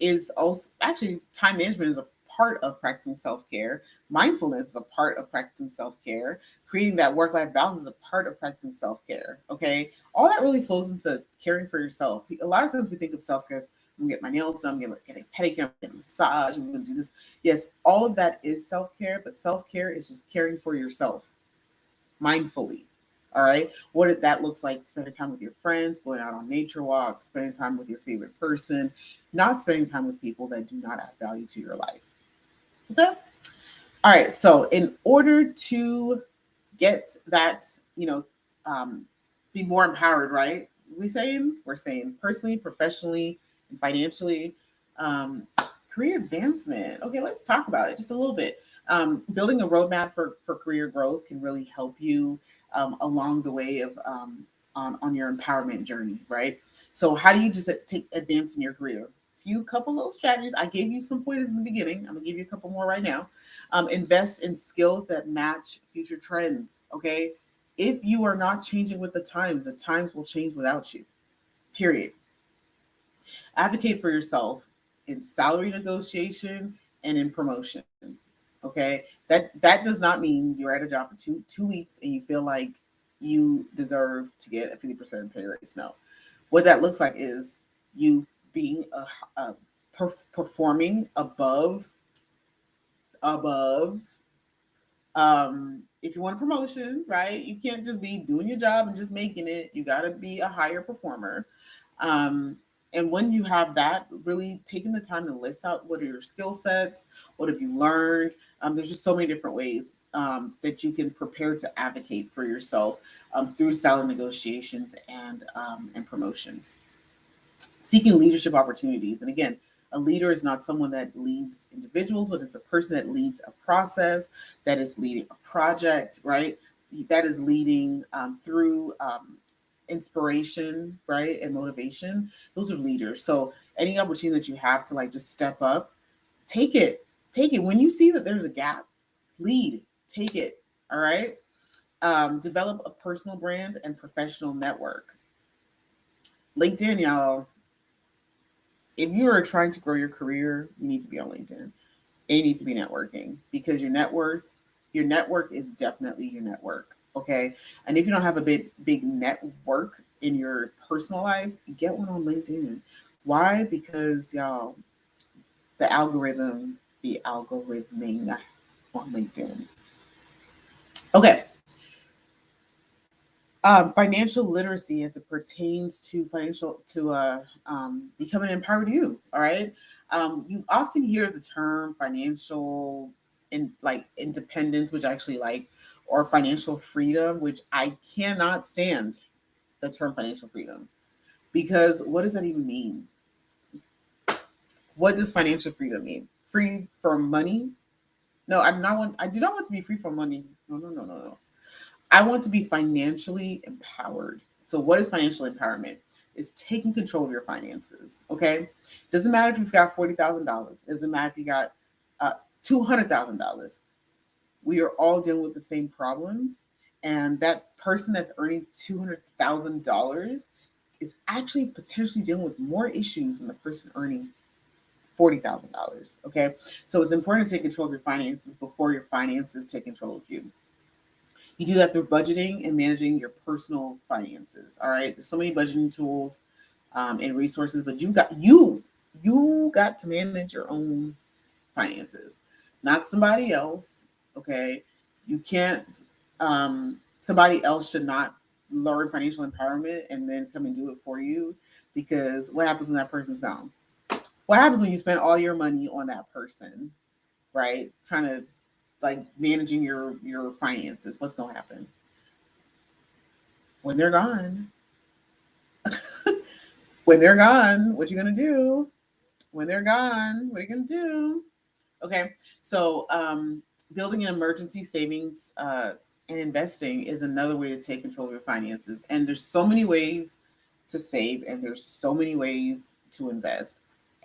is also actually time management is a part of practicing self care. Mindfulness is a part of practicing self care. Creating that work life balance is a part of practicing self care. Okay, all that really flows into caring for yourself. A lot of times we think of self care as I'm gonna get my nails done, I'm gonna get a pedicure, I'm gonna get a massage, I'm gonna do this. Yes, all of that is self care, but self care is just caring for yourself mindfully. All right. What that looks like spending time with your friends, going out on nature walks, spending time with your favorite person, not spending time with people that do not add value to your life. Okay. All right. So, in order to get that, um, be more empowered, right? We're saying personally, professionally, and financially, um, career advancement. Okay, let's talk about it just a little bit. Building a roadmap for career growth can really help you along the way of on your empowerment journey, right? So, how do you just take advance in your career? Few couple little strategies. I gave you some pointers in the beginning. I'm gonna give you a couple more right now. Invest in skills that match future trends. Okay. If you are not changing with the times will change without you. Period. Advocate for yourself in salary negotiation and in promotion. Okay. That does not mean you're at a job for two weeks and you feel like you deserve to get a 50% pay raise. No. What that looks like is you being performing above if you want a promotion, right? You can't just be doing your job and just making it. You got to be a higher performer. Um, and when you have that, really taking the time to list out what are your skill sets, what have you learned. There's just so many different ways that you can prepare to advocate for yourself through salary negotiations and promotions. Seeking leadership opportunities. And again, a leader is not someone that leads individuals, but it's a person that leads a process, that is leading a project, right? That is leading through inspiration, right? And motivation. Those are leaders. So any opportunity that you have to like just step up, take it. Take it. When you see that there's a gap, lead, take it. All right. Develop a personal brand and professional network. LinkedIn, y'all, if you are trying to grow your career, you need to be on LinkedIn. And you need to be networking because your network is definitely your network. Okay. And if you don't have a big network in your personal life, get one on LinkedIn. Why? Because y'all, the algorithm be algorithming on LinkedIn. Okay. Financial literacy as it pertains to financial to becoming empowered you. All right. You often hear the term financial in like independence, which I actually like, or financial freedom, which I cannot stand the term financial freedom because what does that even mean? What does financial freedom mean? Free from money? No, I do not want to be free from money. No, no, no, no, no. I want to be financially empowered. So, what is financial empowerment? It's taking control of your finances. Okay, doesn't matter if you've got $40,000. Doesn't matter if you got $200,000. We are all dealing with the same problems, and that person that's earning $200,000 is actually potentially dealing with more issues than the person earning $40,000. Okay. So it's important to take control of your finances before your finances take control of you. You do that through budgeting and managing your personal finances. All right. There's so many budgeting tools and resources, but you got to manage your own finances, not somebody else. Okay. You can't somebody else should not learn financial empowerment and then come and do it for you, because what happens when that person's gone? What happens when you spend all your money on that person, right? Trying to like managing your finances. What's going to happen when they're gone? When they're gone, what you going to do? When they're gone, what are you going to do? Okay. So, building an emergency savings and investing is another way to take control of your finances. And there's so many ways to save, and there's so many ways to invest.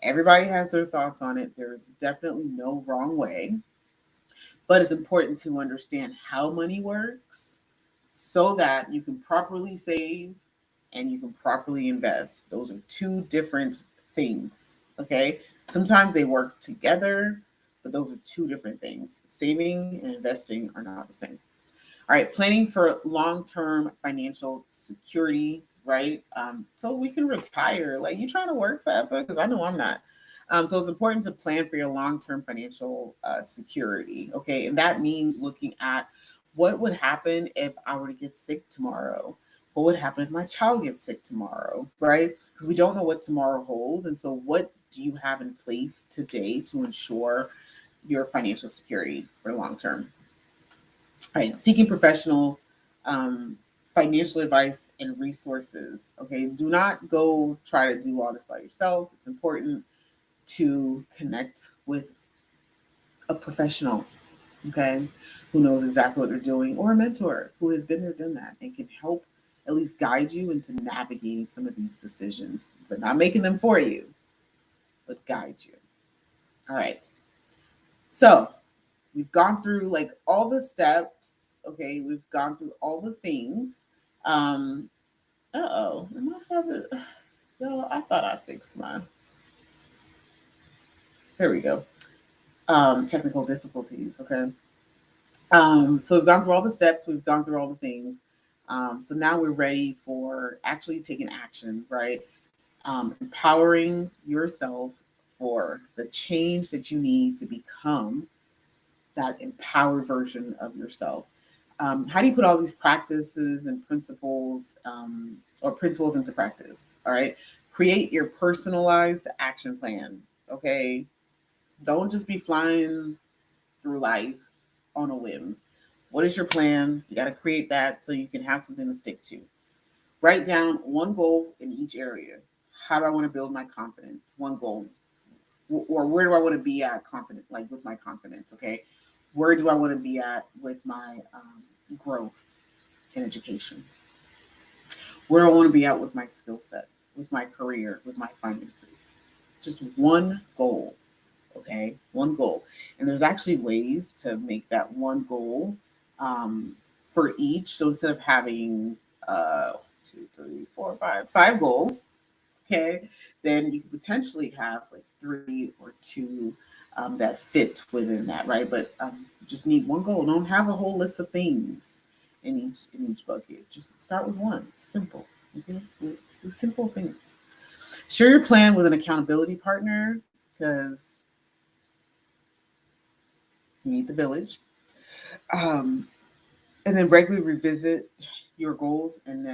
Everybody has their thoughts on it. There's definitely no wrong way, but it's important to understand how money works so that you can properly save and you can properly invest. Those are two different things. Okay. Sometimes they work together, but those are two different things. Saving and investing are not the same. All right, planning for long-term financial security, right? So we can retire. Like, you trying to work forever? Because I know I'm not. So it's important to plan for your long-term financial security, okay? And that means looking at what would happen if I were to get sick tomorrow. What would happen if my child gets sick tomorrow, right? Because we don't know what tomorrow holds. And so what do you have in place today to ensure your financial security for long term? All right, seeking professional financial advice and resources. Okay, do not go try to do all this by yourself. It's important to connect with a professional, okay, who knows exactly what they're doing, or a mentor who has been there, done that, and can help at least guide you into navigating some of these decisions, but not making them for you, but guide you. All right. So we've gone through like all the steps. Okay, we've gone through all the things. Um, am I having? Yo, I thought I fixed mine. There we go. Technical difficulties. Okay. So we've gone through all the steps. We've gone through all the things. So now we're ready for actually taking action, right? Empowering yourself for the change that you need to become that empowered version of yourself. How do you put all these practices and principles or principles into practice? All right. Create your personalized action plan. Okay. Don't just be flying through life on a whim. What is your plan? You got to create that so you can have something to stick to. Write down one goal in each area. How do I want to build my confidence? One goal. Or where do I want to be at confident, like with my confidence? Okay. Where do I want to be at with my growth in education? Where do I want to be at with my skill set, with my career, with my finances? Just one goal. Okay. One goal. And there's actually ways to make that one goal for each. So instead of having 5 goals, okay, then you could potentially have like 3 or 2 that fit within that, right? But you just need one goal. Don't have a whole list of things in each bucket. Just start with one. Simple. Okay, let's do simple things. Share your plan with an accountability partner, because you need the village. Um, and then regularly revisit your goals, and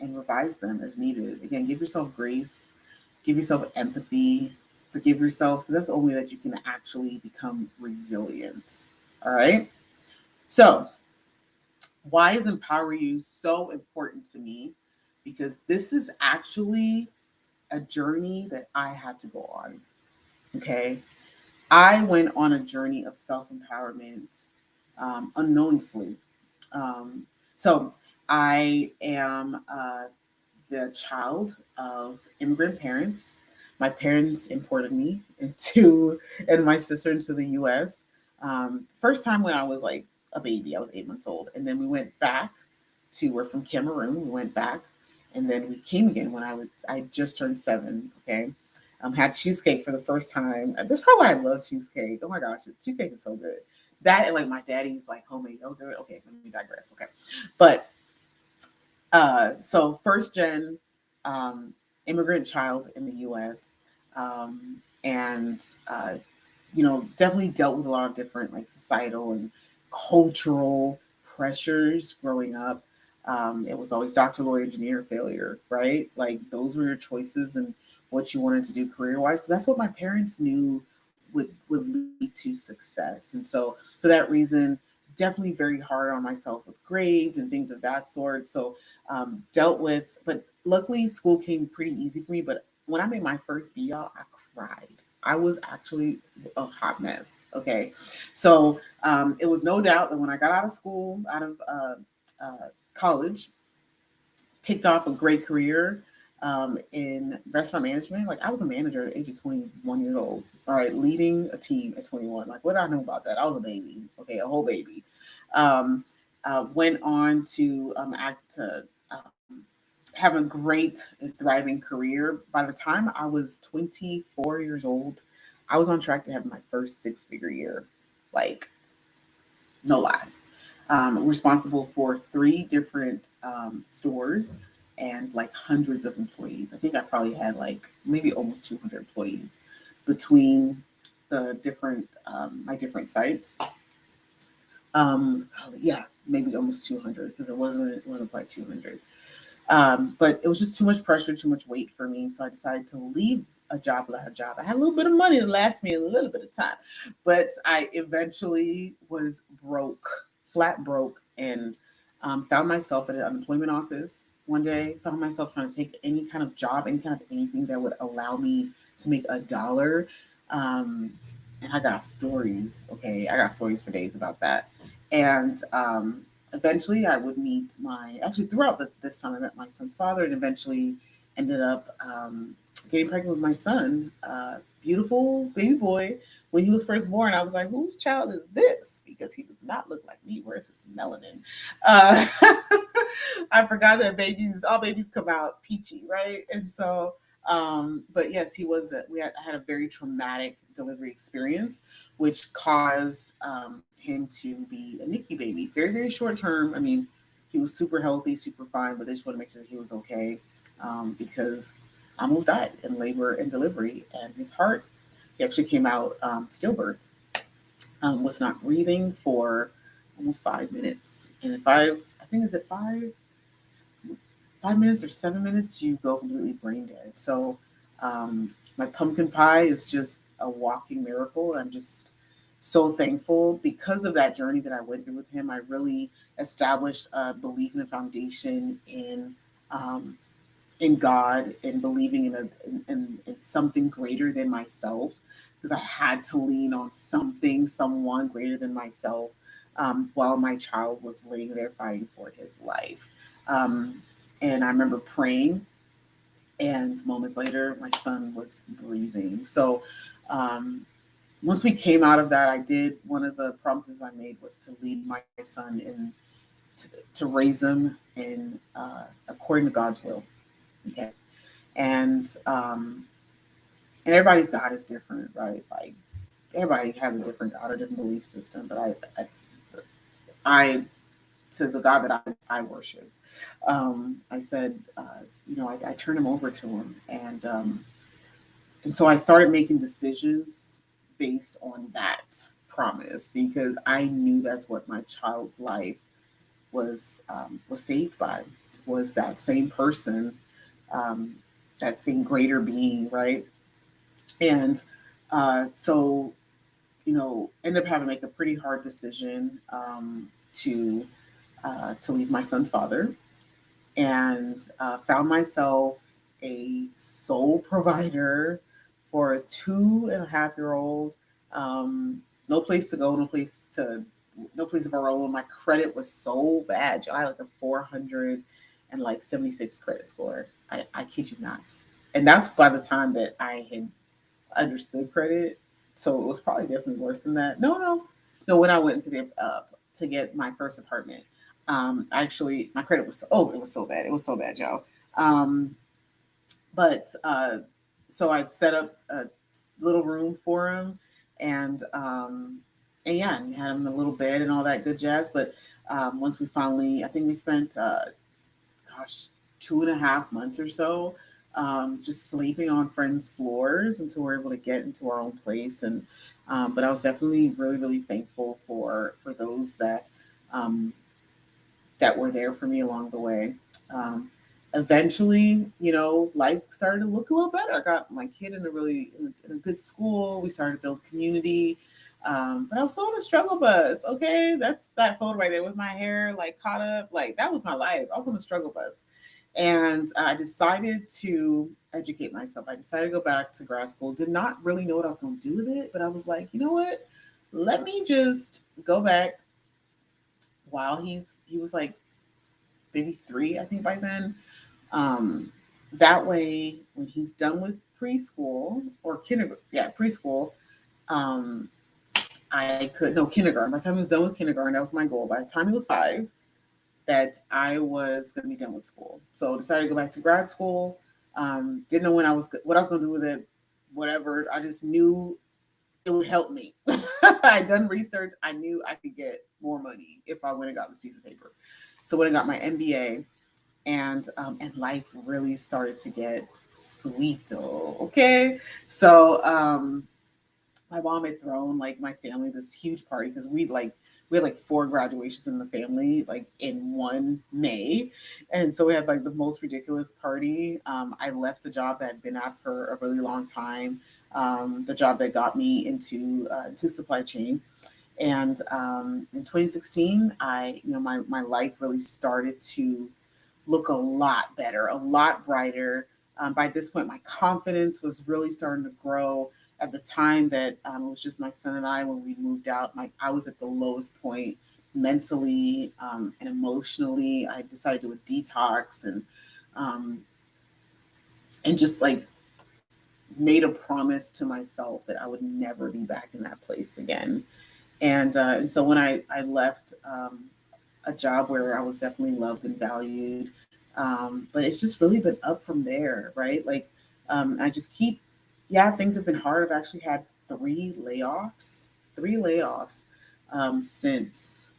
revise them as needed. Again, give yourself grace, give yourself empathy, forgive yourself, because that's the only way that you can actually become resilient. All right. So, why is EmpowerU so important to me? Because this is actually a journey that I had to go on. Okay. I went on a journey of self empowerment unknowingly. So I am the child of immigrant parents. My parents imported me and my sister into the US. First time when I was like a baby, I was 8 months old. And then we went back we're from Cameroon. We went back and then we came again when I just turned 7. Okay. Had cheesecake for the first time. That's probably why I love cheesecake. Oh my gosh, cheesecake is so good. That and like my daddy's like homemade yogurt. Okay, let me digress. Okay, but so first gen immigrant child in the U.S. And definitely dealt with a lot of different like societal and cultural pressures growing up. It was always doctor, lawyer, engineer, failure, right? Like those were your choices and what you wanted to do career wise, because that's what my parents knew would lead to success. And so for that reason, definitely very hard on myself with grades and things of that sort. So dealt with, but luckily school came pretty easy for me. But when I made my first B, y'all, I cried. I was actually a hot mess. Okay. So it was no doubt that when I got out of school, out of college, kicked off a great career in restaurant management. Like I was a manager at the age of 21 years old. All right. Leading a team at 21. Like what do I know about that? I was a baby. Okay. A whole baby. Um, Went on to have a great and thriving career. By the time I was 24 years old, I was on track to have my first six-figure year. Like, no lie. Responsible for three different stores and like hundreds of employees. I think I probably had like maybe almost 200 employees between the different my different sites. Yeah, maybe almost 200 because it wasn't quite 200. But it was just too much pressure, too much weight for me. So I decided to leave a job without a job. I had a little bit of money to last me a little bit of time, but I eventually was broke, flat broke, and found myself at an unemployment office one day. Found myself trying to take any kind of job, any kind of anything that would allow me to make a dollar. Um, and I got stories. Okay, I got stories for days about that. And eventually I would meet actually throughout this time I met my son's father and eventually ended up getting pregnant with my son, beautiful baby boy. When he was first born, I was like, whose child is this? Because he does not look like me. Where's his melanin? Uh, I forgot that all babies come out peachy, right? And so, but yes, I had a very traumatic delivery experience, which caused him to be a NICU baby. Very, very short term. I mean, he was super healthy, super fine, but they just want to make sure he was okay because I almost died in labor and delivery. And his heart, he actually came out stillbirth, was not breathing for almost 5 minutes. And I think is it 5 minutes or 7 minutes, you go completely brain dead. So my pumpkin pie is just a walking miracle. I'm just so thankful because of that journey that I went through with him. I really established a belief and a foundation um, in God and believing in something greater than myself because I had to lean on someone greater than myself while my child was laying there fighting for his life. Um, and I remember praying, and moments later, my son was breathing. So, once we came out of that, one of the promises I made was to lead my son to raise him in according to God's will. Okay. And everybody's God is different, right? Like everybody has a different God or different belief system, but I to the God that I worship, I said, I turned him over to him, and so I started making decisions based on that promise because I knew that's what my child's life was saved by, was that same person, um, that same greater being, right? And so ended up having to make a pretty hard decision to leave my son's father, and found myself a sole provider for a 2.5-year-old. No place to go, no place of our own. My credit was so bad. I had like a 476 credit score. I kid you not. And that's by the time that I had understood credit. So it was probably definitely worse than that. No. When I went into the to get my first apartment, actually my credit was it was so bad. It was so bad, y'all. But so I'd set up a little room for him, and yeah, and had him a little bed and all that good jazz. But once we finally, I think we spent gosh, 2.5 months or so, just sleeping on friends' floors until we are able to get into our own place. And but I was definitely really, really thankful for those um, that were there for me along the way. Um, Eventually, life started to look a little better. I got my kid in a good school. We started to build community. But I was still on the struggle bus. Okay, that's that photo right there with my hair like caught up. Like that was my life. I was on the struggle bus, and I decided to educate myself. I decided to go back to grad school. Did not really know what I was going to do with it, but I was like, you know what? Let me just go back while he was like maybe 3, I think by then. Um, that way, when he's done with preschool or kindergarten, yeah, preschool, um, I could no kindergarten. By the time he was done with kindergarten, that was my goal. By the time he was 5, that I was going to be done with school. So decided to go back to grad school. Didn't know what I was going to do with it. Whatever. I just knew it would help me. I'd done research. I knew I could get more money if I went and got this piece of paper. So when I got my MBA, and life really started to get sweet. Okay, so my mom had thrown like my family this huge party because we had like 4 graduations in the family like in one May, and so we had like the most ridiculous party. I left the job that I'd been at for a really long time, the job that got me into supply chain. And in 2016, my life really started to look a lot better, a lot brighter. By this point, my confidence was really starting to grow. At the time that it was just my son and I when we moved out, I was at the lowest point mentally and emotionally. I decided to do a detox um, and just like made a promise to myself that I would never be back in that place again. And so when I left a job where I was definitely loved and valued. But it's just really been up from there, right? Like, I just keep, yeah, things have been hard. I've actually had 3 layoffs since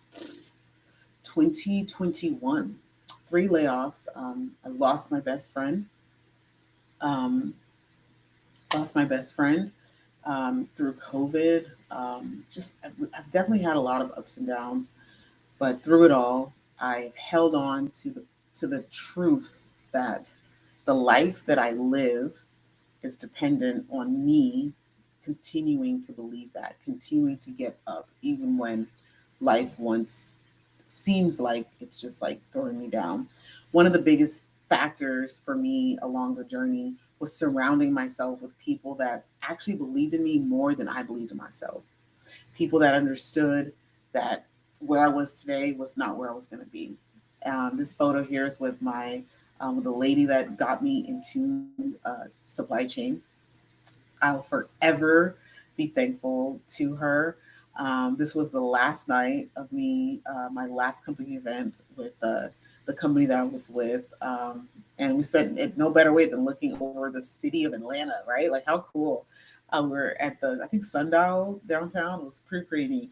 2021. 3 layoffs. I um, lost my best friend through COVID. I've definitely had a lot of ups and downs. But through it all, I've held on to the truth that the life that I live is dependent on me continuing to believe that, continuing to get up, even when life once seems like it's just like throwing me down. One of the biggest factors for me along the journey was surrounding myself with people that actually believed in me more than I believed in myself. People that understood that where I was today was not where I was going to be. This photo here is with the lady that got me into supply chain. I'll forever be thankful to her. This was the last night of my last company event with the company that I was with. And we spent it no better way than looking over the city of Atlanta, right? Like, how cool. We're at I think, Sundial downtown. It was pretty neat.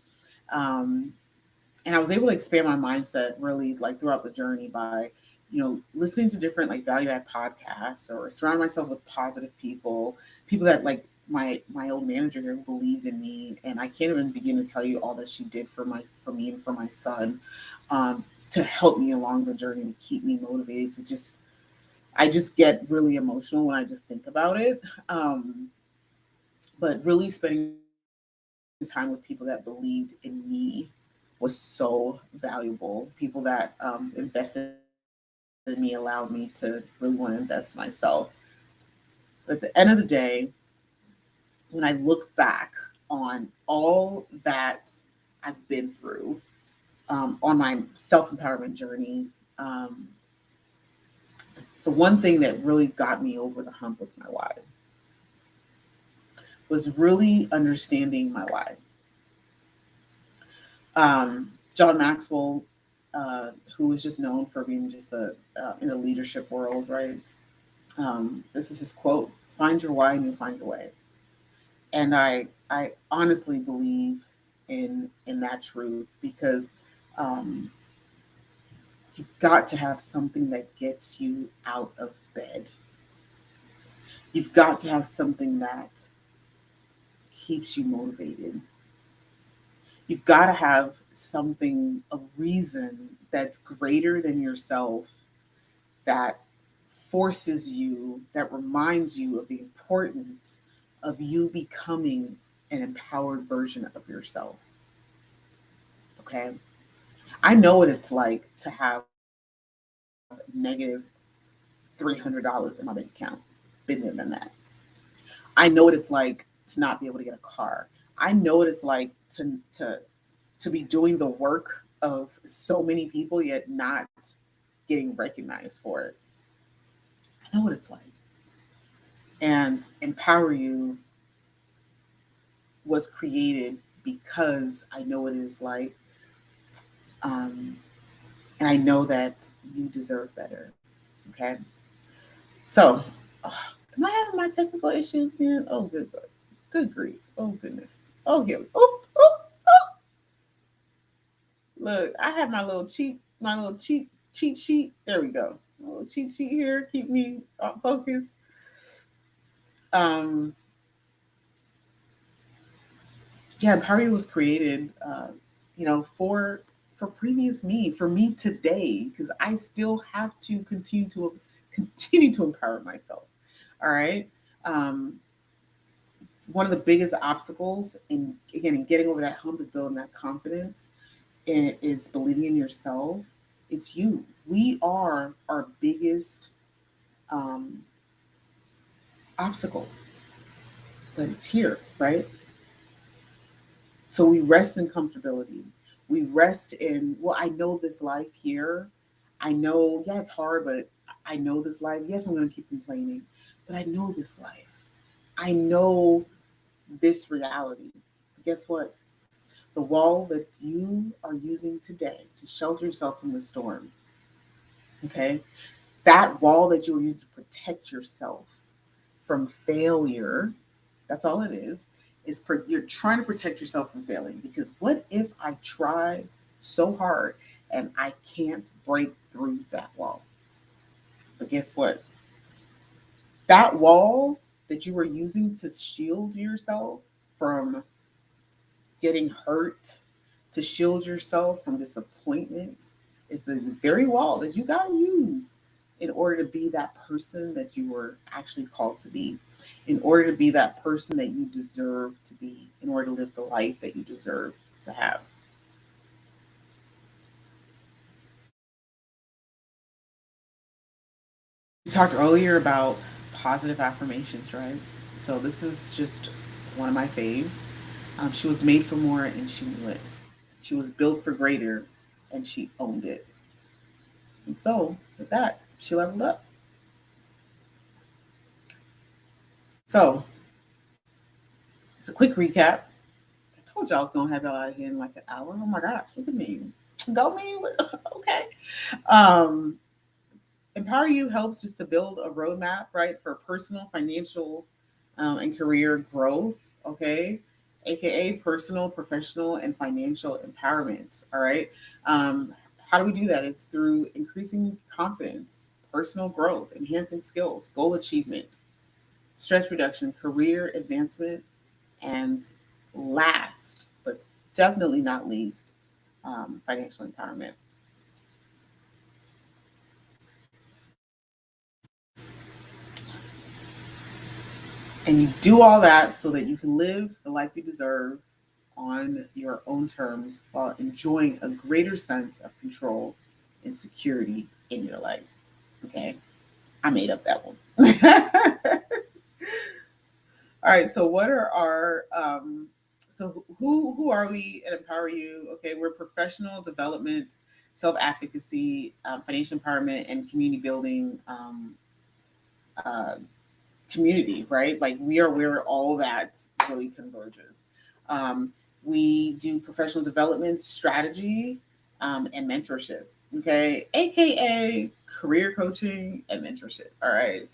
Um, and I was able to expand my mindset really like throughout the journey by, listening to different like value add podcasts or surround myself with positive people, people that like my old manager here who believed in me, and I can't even begin to tell you all that she did for me and for my son, to help me along the journey to keep me motivated to just I just get really emotional when I just think about it. But really spending time with people that believed in me was so valuable. People that invested in me allowed me to really want to invest in myself. But at the end of the day, when I look back on all that I've been through, on my self-empowerment journey, the one thing that really got me over the hump was my why. Was really understanding my why. John Maxwell, who is just known for being just in the leadership world, right? This is his quote: find your why and you'll find your way. And I honestly believe in that truth because um, you've got to have something that gets you out of bed. You've got to have something that keeps you motivated. You've got to have something, a reason that's greater than yourself, that forces you, that reminds you of the importance of you becoming an empowered version of yourself. Okay. I know what it's like to have negative $300 in my bank account. Been there, done that. I know what it's like to not be able to get a car. I know what it's like to be doing the work of so many people yet not getting recognized for it. I know what it's like. And Empower You was created because I know what it is like. Um, and I know that you deserve better. Okay. So, am I having my technical issues again? Oh, good grief. Oh, goodness. Oh, here. Oh. Look, I have my little cheat sheet. There we go. A little cheat sheet here. Keep me focused. Um, yeah, Empower was created, for previous me, for me today, because I still have to continue to empower myself. All right. Um, One of the biggest obstacles in getting over that hump is building that confidence, and is believing in yourself. It's you. We are our biggest um, obstacles, but it's here, right? So we rest in comfortability. We rest in, well, I know this life here. I know, yeah, it's hard, but I know this life. Yes, I'm going to keep complaining, but I know this life. I know this reality. But guess what? The wall that you are using today to shelter yourself from the storm, okay? That wall that you were using to protect yourself from failure, that's all it is you're trying to protect yourself from failing. Because what if I try so hard and I can't break through that wall? But guess what? That wall that you were using to shield yourself from getting hurt, to shield yourself from disappointment, is the very wall that you got to use in order to be that person that you were actually called to be, in order to be that person that you deserve to be, in order to live the life that you deserve to have. We talked earlier about positive affirmations, right? So this is just one of my faves. She was made for more and she knew it. She was built for greater and she owned it. And so, with that, she leveled up. So, it's a quick recap. I told y'all I was going to have y'all out of here in like an hour. Oh my gosh, look at me. Go me. Okay. Um, Empower You helps just to build a roadmap, right, for personal, financial, and career growth. Okay. AKA personal, professional, and financial empowerment. All right. How do we do that? It's through increasing confidence, personal growth, enhancing skills, goal achievement, stress reduction, career advancement, and last, but definitely not least, financial empowerment. And you do all that so that you can live the life you deserve on your own terms while enjoying a greater sense of control and security in your life. Okay. I made up that one. All right. So what are our so who are we at Empower You? Okay, we're professional development, self advocacy, financial empowerment, and community building uh, community. Right, like we are where all that really converges. Um, we do professional development strategy. and mentorship. Okay, aka career coaching and mentorship. All right,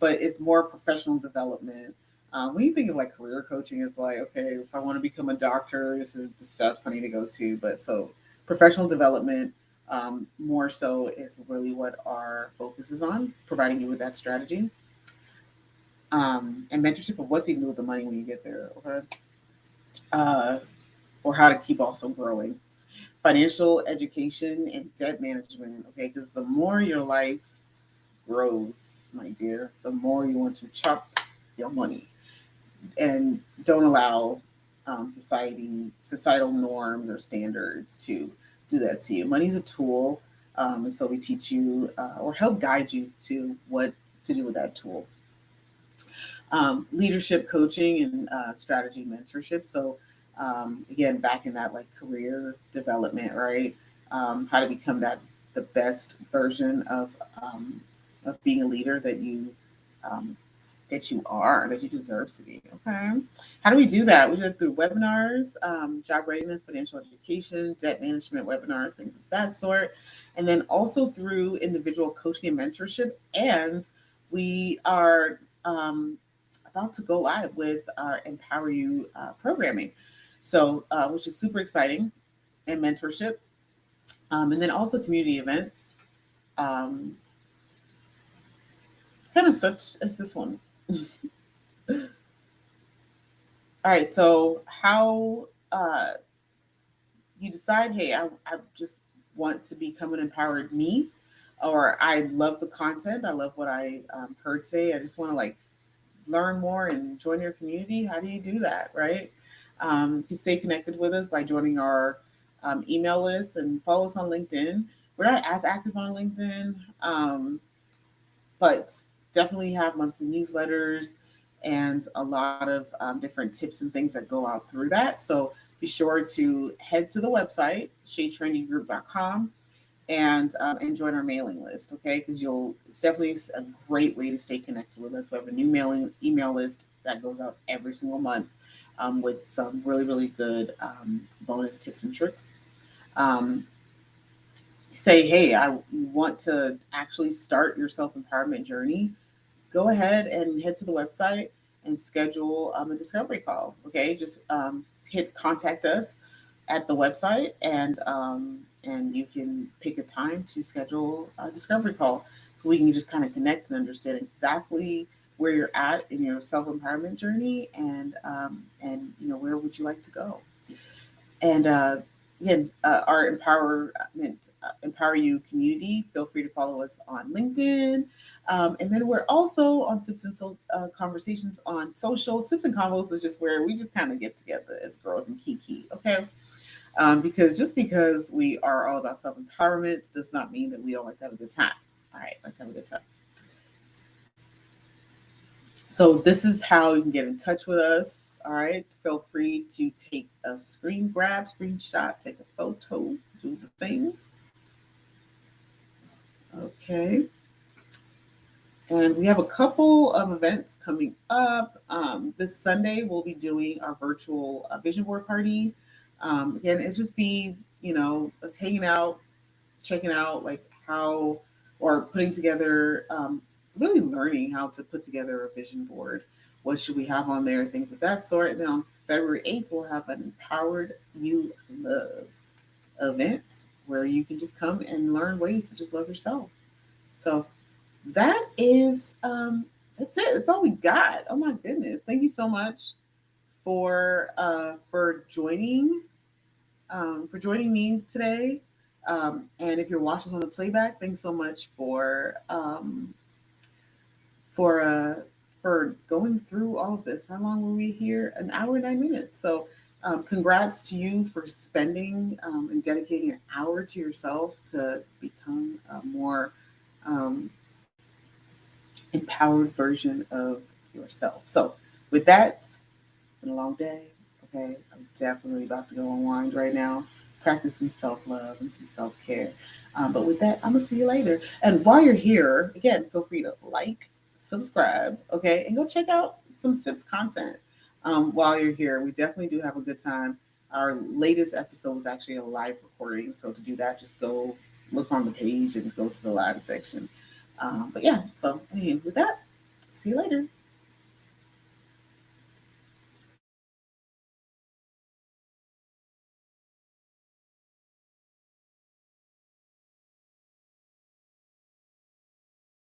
but it's more professional development. When you think of like career coaching, it's like, okay, if I want to become a doctor, this is the steps I need to go to. But so professional development, more so, is really what our focus is on, providing you with that strategy. And mentorship of what's even with the money when you get there, okay? Uh, or how to keep also growing. Financial education and debt management, okay? Because the more your life grows, my dear, the more you want to chop your money and don't allow societal norms or standards to do that to you. Money is a tool, and so we teach you or help guide you to what to do with that tool. Leadership coaching and strategy mentorship. So again, back in that like career development, right? How to become the best version of being a leader um, that you are, that you deserve to be. Okay. How do we do that? We do it through webinars, job readiness, financial education, debt management webinars, things of that sort. And then also through individual coaching and mentorship. And we are about to go live with our EmpowerU programming. So, which is super exciting, and mentorship. And then also community events, um, kind of such as this one. All right, so how you decide, hey, I just want to become an empowered me, or I love the content, I love what I heard today, I just want to like learn more and join your community. How do you do that, right? You can stay connected with us by joining our email list and follow us on LinkedIn. We're not as active on LinkedIn, but definitely have monthly newsletters and a lot of different tips and things that go out through that. So be sure to head to the website, shadetraininggroup.com, and join our mailing list, okay? Because it's definitely a great way to stay connected with us. We have a new mailing email list that goes out every single month with some really, really good bonus tips and tricks. Um, Say, hey, I want to actually start your self empowerment journey, go ahead and head to the website and schedule a discovery call. Okay, just hit contact us at the website, and you can pick a time to schedule a discovery call, so we can just kind of connect and understand exactly where you're at in your self empowerment journey, and where would you like to go. And again, our Empower You community. Feel free to follow us on LinkedIn. And then we're also on Sips and Conversations on social. Sips and Convos is just where we just kind of get together as girls and kiki, okay? Because just because we are all about self empowerment does not mean that we don't like to have a good time. All right, let's have a good time. So this is how you can get in touch with us. All right. Feel free to take a screen grab, screenshot, take a photo, do the things. Okay. And we have a couple of events coming up. This Sunday, we'll be doing our virtual vision board party. Again, it's just be, us hanging out, checking out like how, or putting together, really learning how to put together a vision board. What should we have on there? Things of that sort. And then on February 8th, we'll have an Empowered You Love event where you can just come and learn ways to just love yourself. So that's it. That's all we got. Oh my goodness. Thank you so much for joining me today. And if you're watching on the playback, thanks so much for uh, for going through all of this. How long were we here? An hour and 9 minutes. So, congrats to you for spending and dedicating an hour to yourself to become a more um, empowered version of yourself. So, with that, it's been a long day. Okay, I'm definitely about to go unwind right now, practice some self love and some self care. But with that, I'm gonna see you later. And while you're here, again, feel free to like, subscribe, okay, and go check out some Sips content while you're here. We definitely do have a good time. Our latest episode was actually a live recording. So to do that, just go look on the page and go to the live section. But yeah, so hey, with that, see you later.